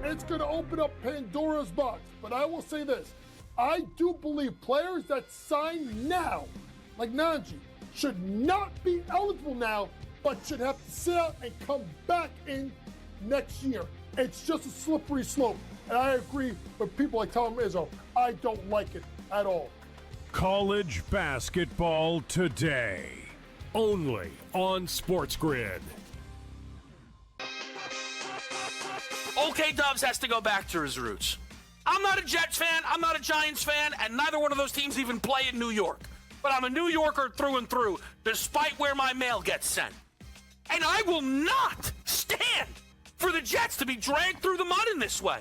It's going to open up Pandora's box, but I will say this. I do believe players that sign now, like Najee, should not be eligible now, but should have to sit out and come back in next year. It's just a slippery slope. And I agree with people like Tom Izzo. I don't like it at all. College basketball today. Only on SportsGrid. Okay, Dubs has to go back to his roots. I'm not a Jets fan, I'm not a Giants fan, and neither one of those teams even play in New York. But I'm a New Yorker through and through, despite where my mail gets sent. And I will not stand for the Jets to be dragged through the mud in this way.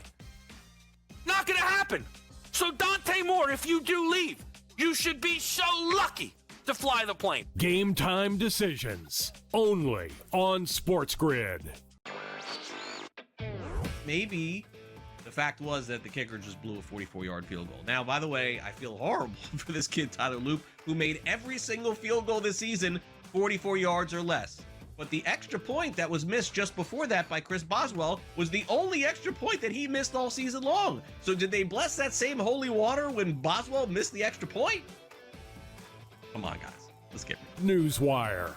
Not gonna happen. So Dante Moore, if you do leave, you should be so lucky to fly the plane. Game time decisions. Only on SportsGrid. Maybe the fact was that the kicker just blew a 44-yard field goal. Now, by the way, I feel horrible for this kid, Tyler Loop, who made every single field goal this season 44 yards or less. But the extra point that was missed just before that by Chris Boswell was the only extra point that he missed all season long. So did they bless that same holy water when Boswell missed the extra point? Come on, guys. Let's get it. Newswire.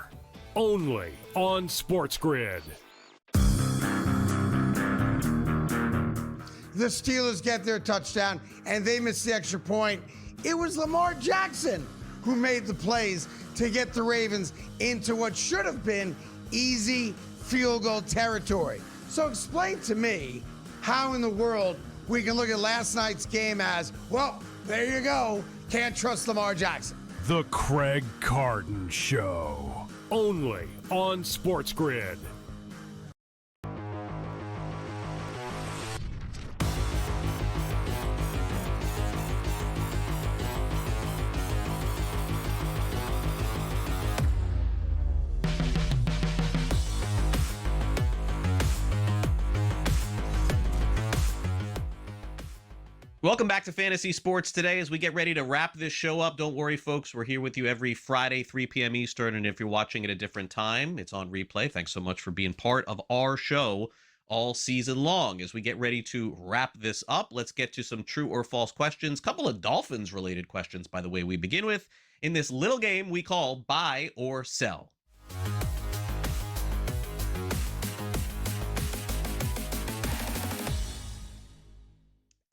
Only on SportsGrid. The Steelers get their touchdown, and they miss the extra point. It was Lamar Jackson who made the plays to get the Ravens into what should have been easy field goal territory. So explain to me how in the world we can look at last night's game as, well, there you go, can't trust Lamar Jackson. The Craig Carton Show. Only on SportsGrid. Welcome back to Fantasy Sports Today as we get ready to wrap this show up. Don't worry, folks. We're here with you every Friday, 3 p.m. Eastern. And if you're watching at a different time, it's on replay. Thanks so much for being part of our show all season long. As we get ready to wrap this up, let's get to some true or false questions. Couple of Dolphins-related questions, by the way, we begin with in this little game we call Buy or Sell.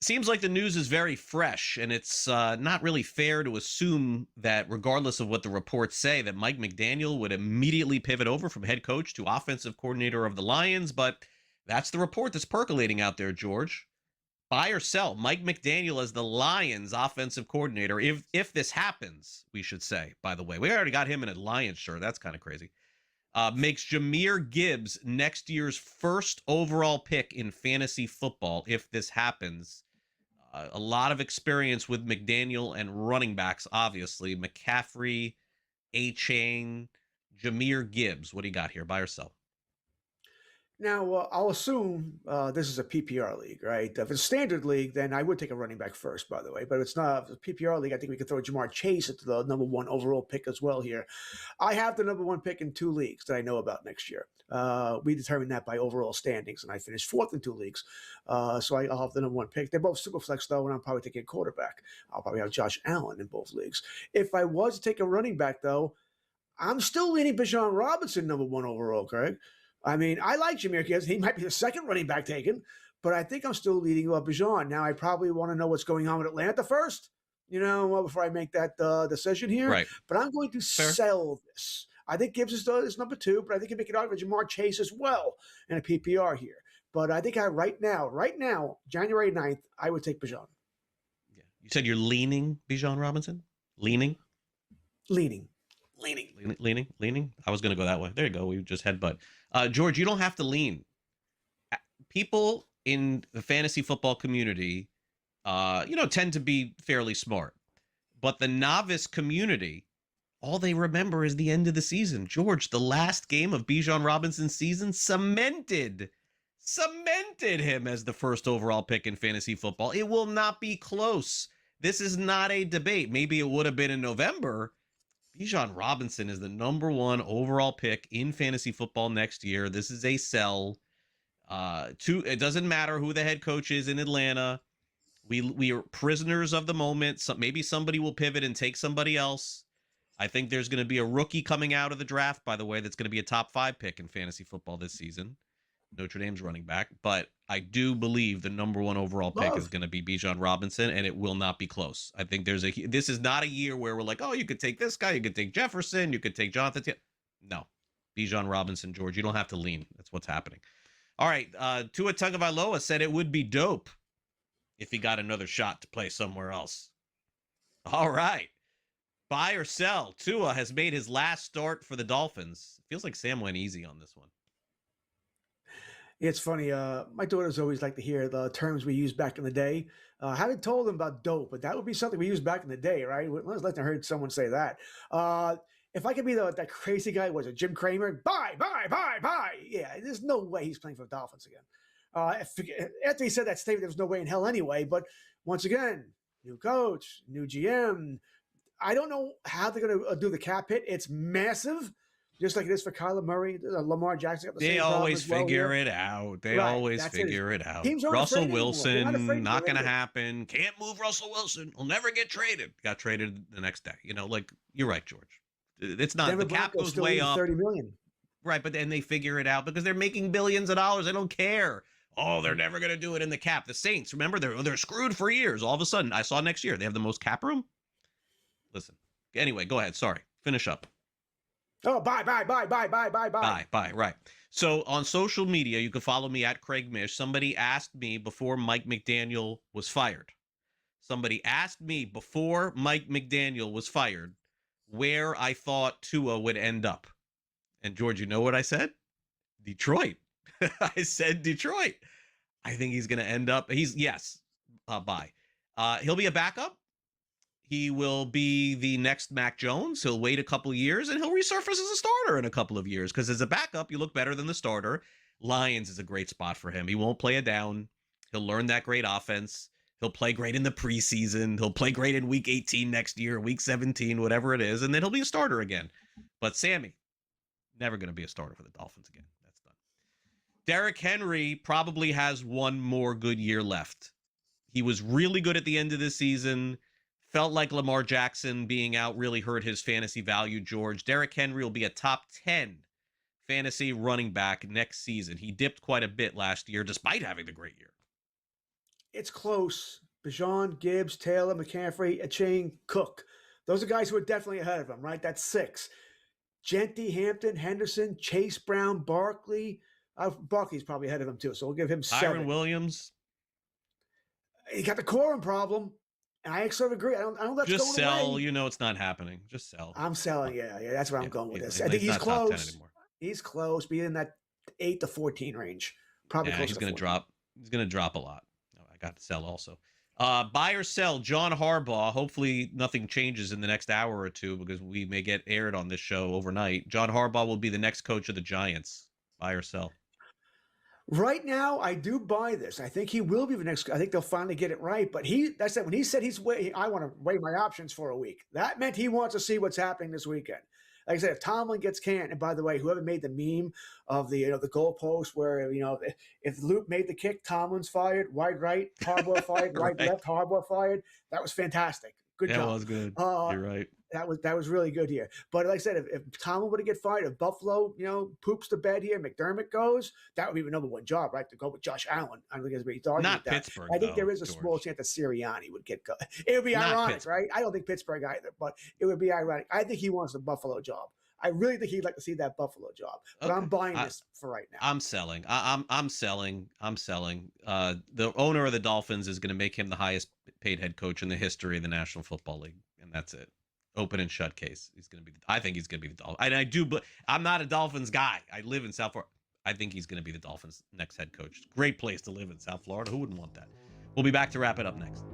Seems like the news is very fresh, and it's not really fair to assume that regardless of what the reports say, that Mike McDaniel would immediately pivot over from head coach to offensive coordinator of the Lions, but that's the report that's percolating out there, George. Buy or sell Mike McDaniel as the Lions offensive coordinator, if this happens, we should say, by the way. We already got him in a Lions shirt. That's kind of crazy. Makes Jahmyr Gibbs next year's first overall pick in fantasy football if this happens. A lot of experience with McDaniel and running backs, obviously. McCaffrey, A-Chain, Jahmyr Gibbs. What do you got here? Buy or sell? Now, I'll assume this is a PPR league, right? If it's a standard league, then I would take a running back first, by the way. But if it's not a PPR league, I think we could throw Jamar Chase into the number one overall pick as well here. I have the number one pick in 2 leagues that I know about next year. We determined that by overall standings, and I finished 4th in 2 leagues. So I'll have the number one pick. They're both super flex, though, and I'm probably taking a quarterback. I'll probably have Josh Allen in both leagues. If I was to take a running back, though, I'm still leaning Bijan Robinson number one overall, Craig. I mean, I like Jahmyr Gibbs. He might be the second running back taken, but I think I'm still leading Bijan. Now, I probably want to know what's going on with Atlanta first, before I make that decision here. Right. But I'm going to sell this. I think Gibbs is number 2, but I think you make it out for Jamar Chase as well in a PPR here. But I think right now, January 9th, I would take Bijan. Yeah. You said you're leaning Bijan Robinson? Leaning. I was going to go that way. There you go. We just headbutt. George, you don't have to lean. People in the fantasy football community, tend to be fairly smart. But the novice community, all they remember is the end of the season. George, the last game of Bijan Robinson's season cemented him as the first overall pick in fantasy football. It will not be close. This is not a debate. Maybe it would have been in November. Bijan Robinson is the number one overall pick in fantasy football next year. This is a sell. It doesn't matter who the head coach is in Atlanta. We are prisoners of the moment. Maybe somebody will pivot and take somebody else. I think there's going to be a rookie coming out of the draft, by the way, that's going to be a top 5 pick in fantasy football this season. Notre Dame's running back, but I do believe the number one overall pick is going to be Bijan Robinson, and it will not be close. I think this is not a year where we're like, oh, you could take this guy, you could take Jefferson, you could take Jonathan. No, Bijan Robinson, George, you don't have to lean. That's what's happening. All right, Tua Tagovailoa said it would be dope if he got another shot to play somewhere else. All right. Buy or sell. Tua has made his last start for the Dolphins. Feels like Sam went easy on this one. It's funny. My daughters always like to hear the terms we used back in the day. I haven't told them about dope, but that would be something we used back in the day, right? Let's let them heard someone say that. If I could be that crazy guy, was it Jim Cramer? Buy. Yeah, there's no way he's playing for the Dolphins again. After he said that statement, there was no way in hell anyway. But once again, new coach, new GM. I don't know how they're going to do the cap hit. It's massive, just like it is for Kyler Murray. Lamar Jackson got the same problem always as well figure here. it out. They always figure it out. Russell Wilson, not going to happen. Can't move Russell Wilson. He'll never get traded. Got traded the next day. Like, you're right, George. It's not. Denver the cap Broncos goes way up. $30 million. Right, but then they figure it out because they're making billions of dollars. They don't care. Oh, they're never going to do it in the cap. The Saints, remember, they're screwed for years. All of a sudden, I saw next year they have the most cap room. Listen. Anyway, go ahead. Sorry. Finish up. Oh, bye. Bye. Right. So on social media, you can follow me at Craig Mish. Somebody asked me before Mike McDaniel was fired. Where I thought Tua would end up. And George, you know what I said? Detroit. I said Detroit. I think he's going to end up. Bye. He'll be a backup. He will be the next Mac Jones. He'll wait a couple of years, and he'll resurface as a starter in a couple of years. Because as a backup, you look better than the starter. Lions is a great spot for him. He won't play it down. He'll learn that great offense. He'll play great in the preseason. He'll play great in week 18 next year, week 17, whatever it is. And then he'll be a starter again. But Sammy, never going to be a starter for the Dolphins again. That's done. Derrick Henry probably has one more good year left. He was really good at the end of the season. Felt like Lamar Jackson being out really hurt his fantasy value, George. Derrick Henry will be a top 10 fantasy running back next season. He dipped quite a bit last year, despite having the great year. It's close. Bijan, Gibbs, Taylor, McCaffrey, Achane, Cook. Those are guys who are definitely ahead of him, right? That's 6. Genty, Hampton, Henderson, Chase Brown, Barkley. Barkley's probably ahead of him, too, so we'll give him 7. Tyron Williams. He got the quorum problem. I sort of agree. I don't let just sell. Away. You know it's not happening. Just sell. I'm selling. Yeah. That's where I'm going with this. I He's think he's close. He's close. Be in that 8 to 14 range. Probably. Yeah, close he's to going to 14. drop. He's going to drop a lot. I got to sell also. Buy or sell. John Harbaugh. Hopefully nothing changes in the next hour or two because we may get aired on this show overnight. John Harbaugh will be the next coach of the Giants. Buy or sell. Right now, I do buy this. I think he will be the next. I think they'll finally get it right. But that's it. When he said I want to weigh my options for a week. That meant he wants to see what's happening this weekend. Like I said, if Tomlin gets canned, and by the way, whoever made the meme of the the goalpost where if Luke made the kick, Tomlin's fired, wide right, Harbaugh fired, right left, Harbaugh fired. That was fantastic. Good job. That was good. You're right. That was really good here. But like I said, if Tomlin were to get fired, if Buffalo, poops the bed here, McDermott goes, that would be the number one job, right? To go with Josh Allen. I don't think it's talking Not about Pittsburgh. I think there is a George. small chance that Sirianni would get cut. It would be ironic, right? I don't think Pittsburgh either, but it would be ironic. I think he wants the Buffalo job. I really think he'd like to see that Buffalo job. But I'm buying this for right now. I'm selling. I'm selling. The owner of the Dolphins is going to make him the highest paid head coach in the history of the National Football League, and that's it. Open and shut case. I think he's going to be the Dolphins. And I do, but I'm not a Dolphins guy. I live in South Florida. I think he's going to be the Dolphins' next head coach. Great place to live in South Florida. Who wouldn't want that? We'll be back to wrap it up next.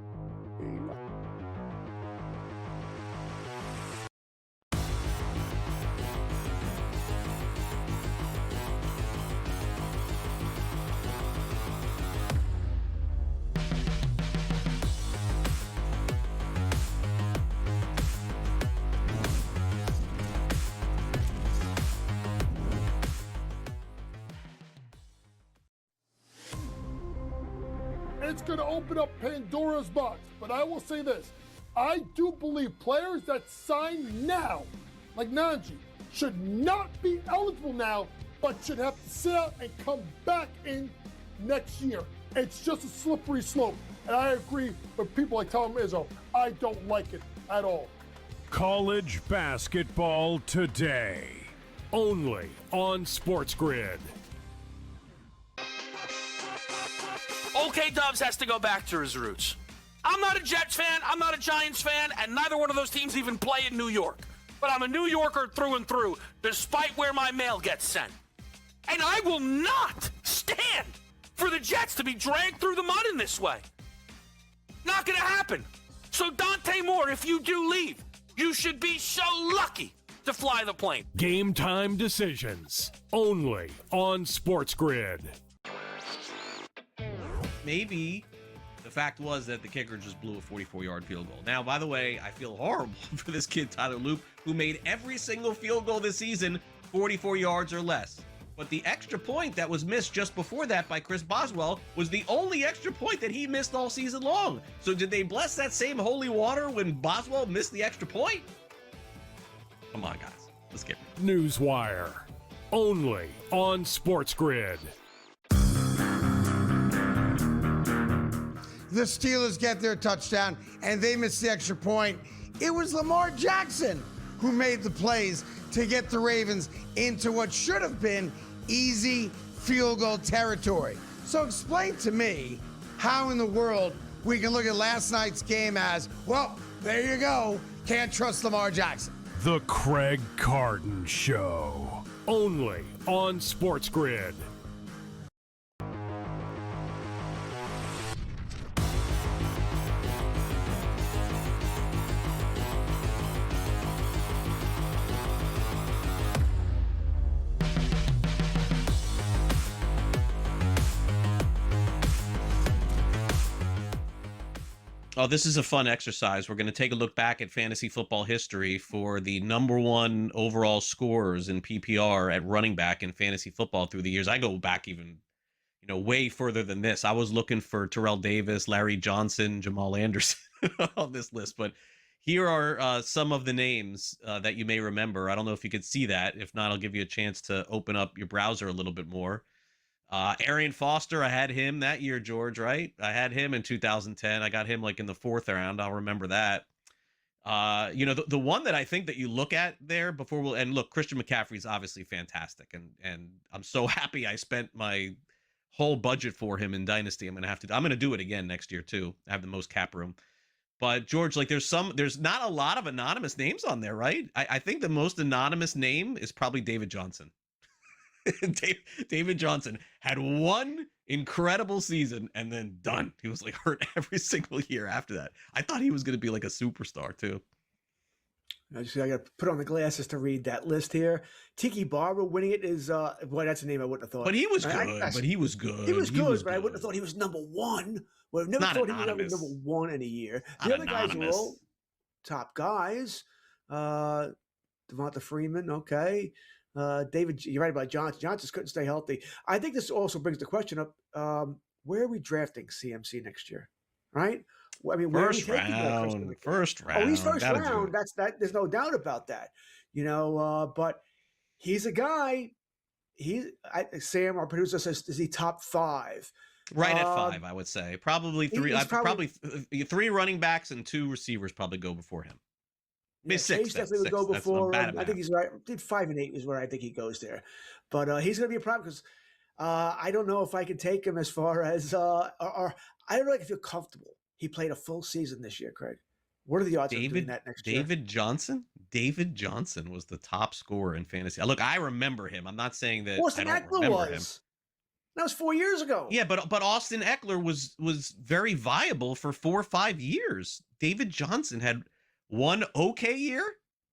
It's going to open up Pandora's box. But I will say this. I do believe players that sign now, like Najee, should not be eligible now, but should have to sit out and come back in next year. It's just a slippery slope. And I agree with people like Tom Izzo. I don't like it at all. College basketball today. Only on SportsGrid. Okay, Dubs has to go back to his roots. I'm not a Jets fan, I'm not a Giants fan, and neither one of those teams even play in New York. But I'm a New Yorker through and through, despite where my mail gets sent. And I will not stand for the Jets to be dragged through the mud in this way. Not gonna happen. So Dante Moore, if you do leave, you should be so lucky to fly the plane. Game time decisions. Only on SportsGrid. Maybe the fact was that the kicker just blew a 44-yard field goal. Now, by the way, I feel horrible for this kid, Tyler Loop, who made every single field goal this season 44 yards or less. But the extra point that was missed just before that by Chris Boswell was the only extra point that he missed all season long. So did they bless that same holy water when Boswell missed the extra point? Come on, guys. Let's get it. Newswire. Only on SportsGrid. The Steelers get their touchdown, and they miss the extra point. It was Lamar Jackson who made the plays to get the Ravens into what should have been easy field goal territory. So explain to me how in the world we can look at last night's game as, well, there you go, can't trust Lamar Jackson. The Craig Carton Show. Only on SportsGrid. Oh, this is a fun exercise. We're going to take a look back at fantasy football history for the #1 overall scorers in PPR at running back in fantasy football through the years. I go back even, way further than this. I was looking for Terrell Davis, Larry Johnson, Jamal Anderson on this list, but here are some of the names that you may remember. I don't know if you could see that. If not, I'll give you a chance to open up your browser a little bit more. Arian Foster, I had him that year, George, right? I had him in 2010. I got him like in the 4th round. I'll remember that. The one that I think that you look at there before and look, Christian McCaffrey's obviously fantastic. And I'm so happy I spent my whole budget for him in Dynasty. I'm going to do it again next year too. I have the most cap room. But George, like there's not a lot of anonymous names on there, right? I think the most anonymous name is probably David Johnson. David Johnson had one incredible season and then done. He was like hurt every single year after that. I thought he was going to be like a superstar too. I got to put on the glasses to read that list here. Tiki Barber winning it is, boy, that's a name I wouldn't have thought. But he was good. He was good, but I wouldn't have thought he was #1. Well, I've never thought he was #1 in a year. The other guys are all top guys. Devonta Freeman, okay. David, you're right about Johnson. Johnson couldn't stay healthy. I think this also brings the question up: where are we drafting CMC next year? Right? I mean, first round. Oh, he's first round. There's no doubt about that. But he's a guy. Sam, our producer, says, is he top 5? Right at 5, I would say. Probably 3. Probably 3 running backs and 2 receivers probably go before him. Yeah, 6 definitely would go before. I think he's right. 5 and 8 is where I think he goes there, but he's going to be a problem because I don't know if I can take him as far as or I don't know if I feel comfortable. He played a full season this year, Craig. What are the odds of doing that next year? David Johnson was the top scorer in fantasy. Look, I remember him. I'm not saying that Austin Eckler was. Him. That was 4 years ago. Yeah, but Austin Eckler was very viable for 4 or 5 years. David Johnson had one okay year,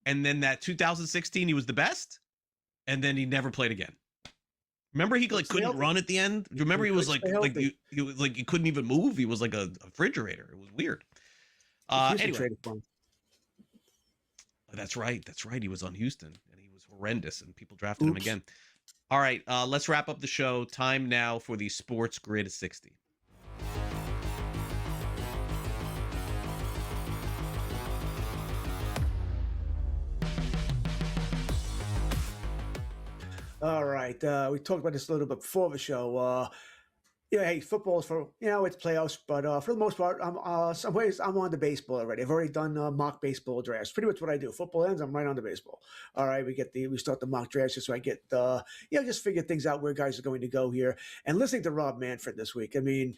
and then that 2016 he was the best, and then he never played again. Remember he couldn't run at the end? Remember he was he couldn't even move. He was like a refrigerator. It was weird. Anyway. That's right. He was on Houston, and he was horrendous, and people drafted him again. All right, let's wrap up the show. Time now for the SportsGrid 60. All right. We talked about this a little bit before the show. Yeah, hey, football is for, it's playoffs, but for the most part, some ways I'm on to baseball already. I've already done mock baseball drafts. Pretty much what I do. Football ends, I'm right on to baseball. All right, we start the mock drafts just so I get just figure things out where guys are going to go here. And listening to Rob Manfred this week, I mean,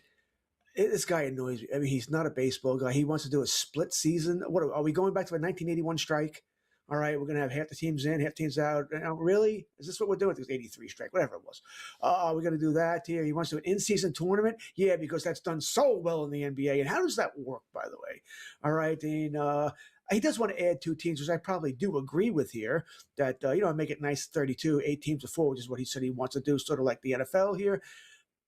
this guy annoys me. I mean, he's not a baseball guy. He wants to do a split season. What are we going back to a 1981 strike? All right, we're going to have half the teams in, half the teams out. Really? Is this what we're doing? It was 83 strike, whatever it was. We're going to do that here. He wants to do an in-season tournament? Yeah, because that's done so well in the NBA. And how does that work, by the way? All right, and he does want to add 2 teams, which I probably do agree with here, that, make it nice 32, 8 teams of 4, which is what he said he wants to do, sort of like the NFL here.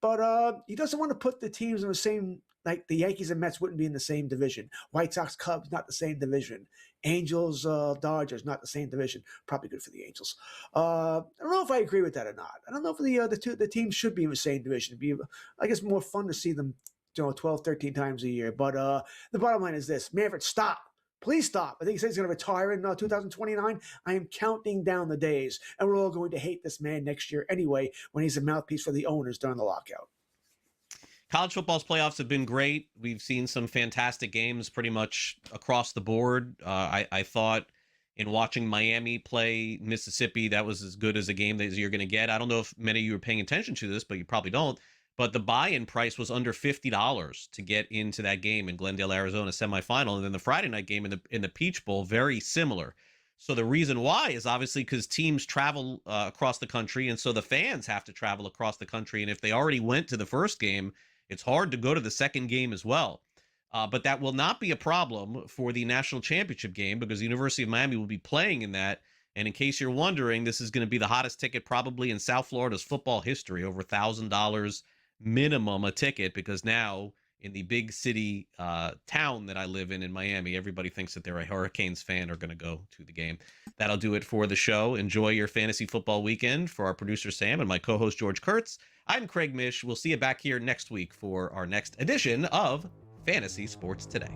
But he doesn't want to put the teams in the same, like the Yankees and Mets wouldn't be in the same division. White Sox, Cubs, not the same division. Angels, Dodgers, not the same division. Probably good for the Angels. I don't know if I agree with that or not. I don't know if the teams should be in the same division. It'd be, I guess, more fun to see them, 12, 13 times a year. But the bottom line is this. Manfred, stop. Please stop. I think he said he's going to retire in 2029. I am counting down the days, and we're all going to hate this man next year anyway when he's a mouthpiece for the owners during the lockout. College football's playoffs have been great. We've seen some fantastic games pretty much across the board. I thought in watching Miami play Mississippi, that was as good as a game as you're going to get. I don't know if many of you are paying attention to this, but you probably don't. But the buy-in price was under $50 to get into that game in Glendale, Arizona semifinal. And then the Friday night game in the Peach Bowl, very similar. So the reason why is obviously because teams travel across the country, and so the fans have to travel across the country. And if they already went to the first game, it's hard to go to the second game as well. But that will not be a problem for the national championship game because the University of Miami will be playing in that. And in case you're wondering, this is going to be the hottest ticket probably in South Florida's football history, over $1,000 minimum a ticket, because now in the big city town that I live in Miami, everybody thinks that they're a Hurricanes fan are going to go to the game. That'll do it for the show. Enjoy your fantasy football weekend. For our producer Sam and my co-host George Kurtz, I'm Craig Mish. We'll see you back here next week for our next edition of Fantasy Sports Today.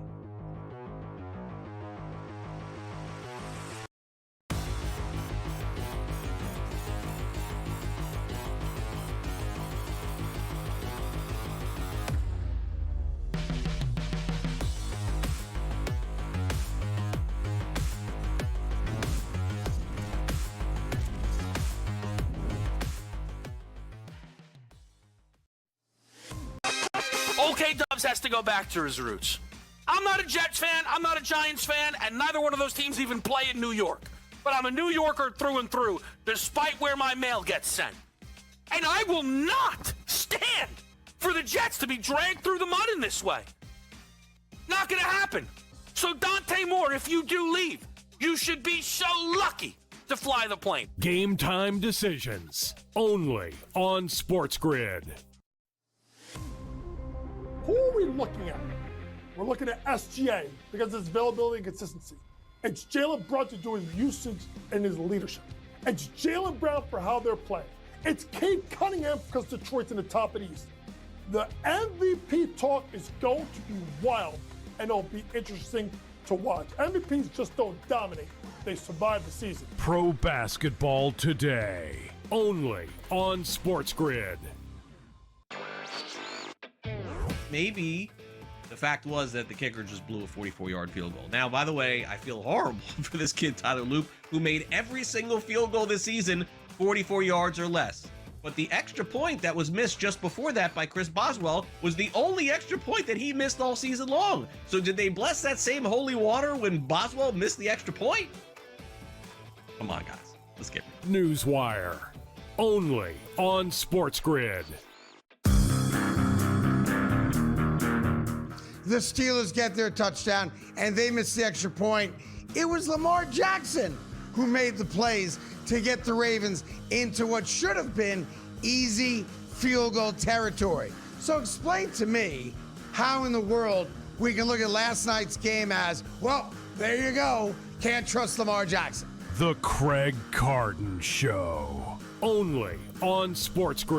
Okay, Dubs has to go back to his roots. I'm not a Jets fan, I'm not a Giants fan, and neither one of those teams even play in New York. But I'm a New Yorker through and through, despite where my mail gets sent. And I will not stand for the Jets to be dragged through the mud in this way. Not gonna happen. So Dante Moore, if you do leave, you should be so lucky to fly the plane. Game time decisions only on SportsGrid. Who are we looking at? We're looking at SGA because of his availability and consistency. It's Jalen Brunson doing his usage and his leadership. It's Jaylen Brown for how they're playing. It's Cade Cunningham because Detroit's in the top of the East. The MVP talk is going to be wild, and it'll be interesting to watch. MVPs just don't dominate. They survive the season. Pro basketball today, only on SportsGrid. Maybe the fact was that the kicker just blew a 44-yard field goal. Now, by the way, I feel horrible for this kid, Tyler Luke, who made every single field goal this season 44 yards or less. But the extra point that was missed just before that by Chris Boswell was the only extra point that he missed all season long. So did they bless that same holy water when Boswell missed the extra point? Come on, guys. Let's get it. Newswire, only on SportsGrid. The Steelers get their touchdown, and they miss the extra point. It was Lamar Jackson who made the plays to get the Ravens into what should have been easy field goal territory. So explain to me how in the world we can look at last night's game as, well, there you go, can't trust Lamar Jackson. The Craig Carton Show, only on SportsGrid.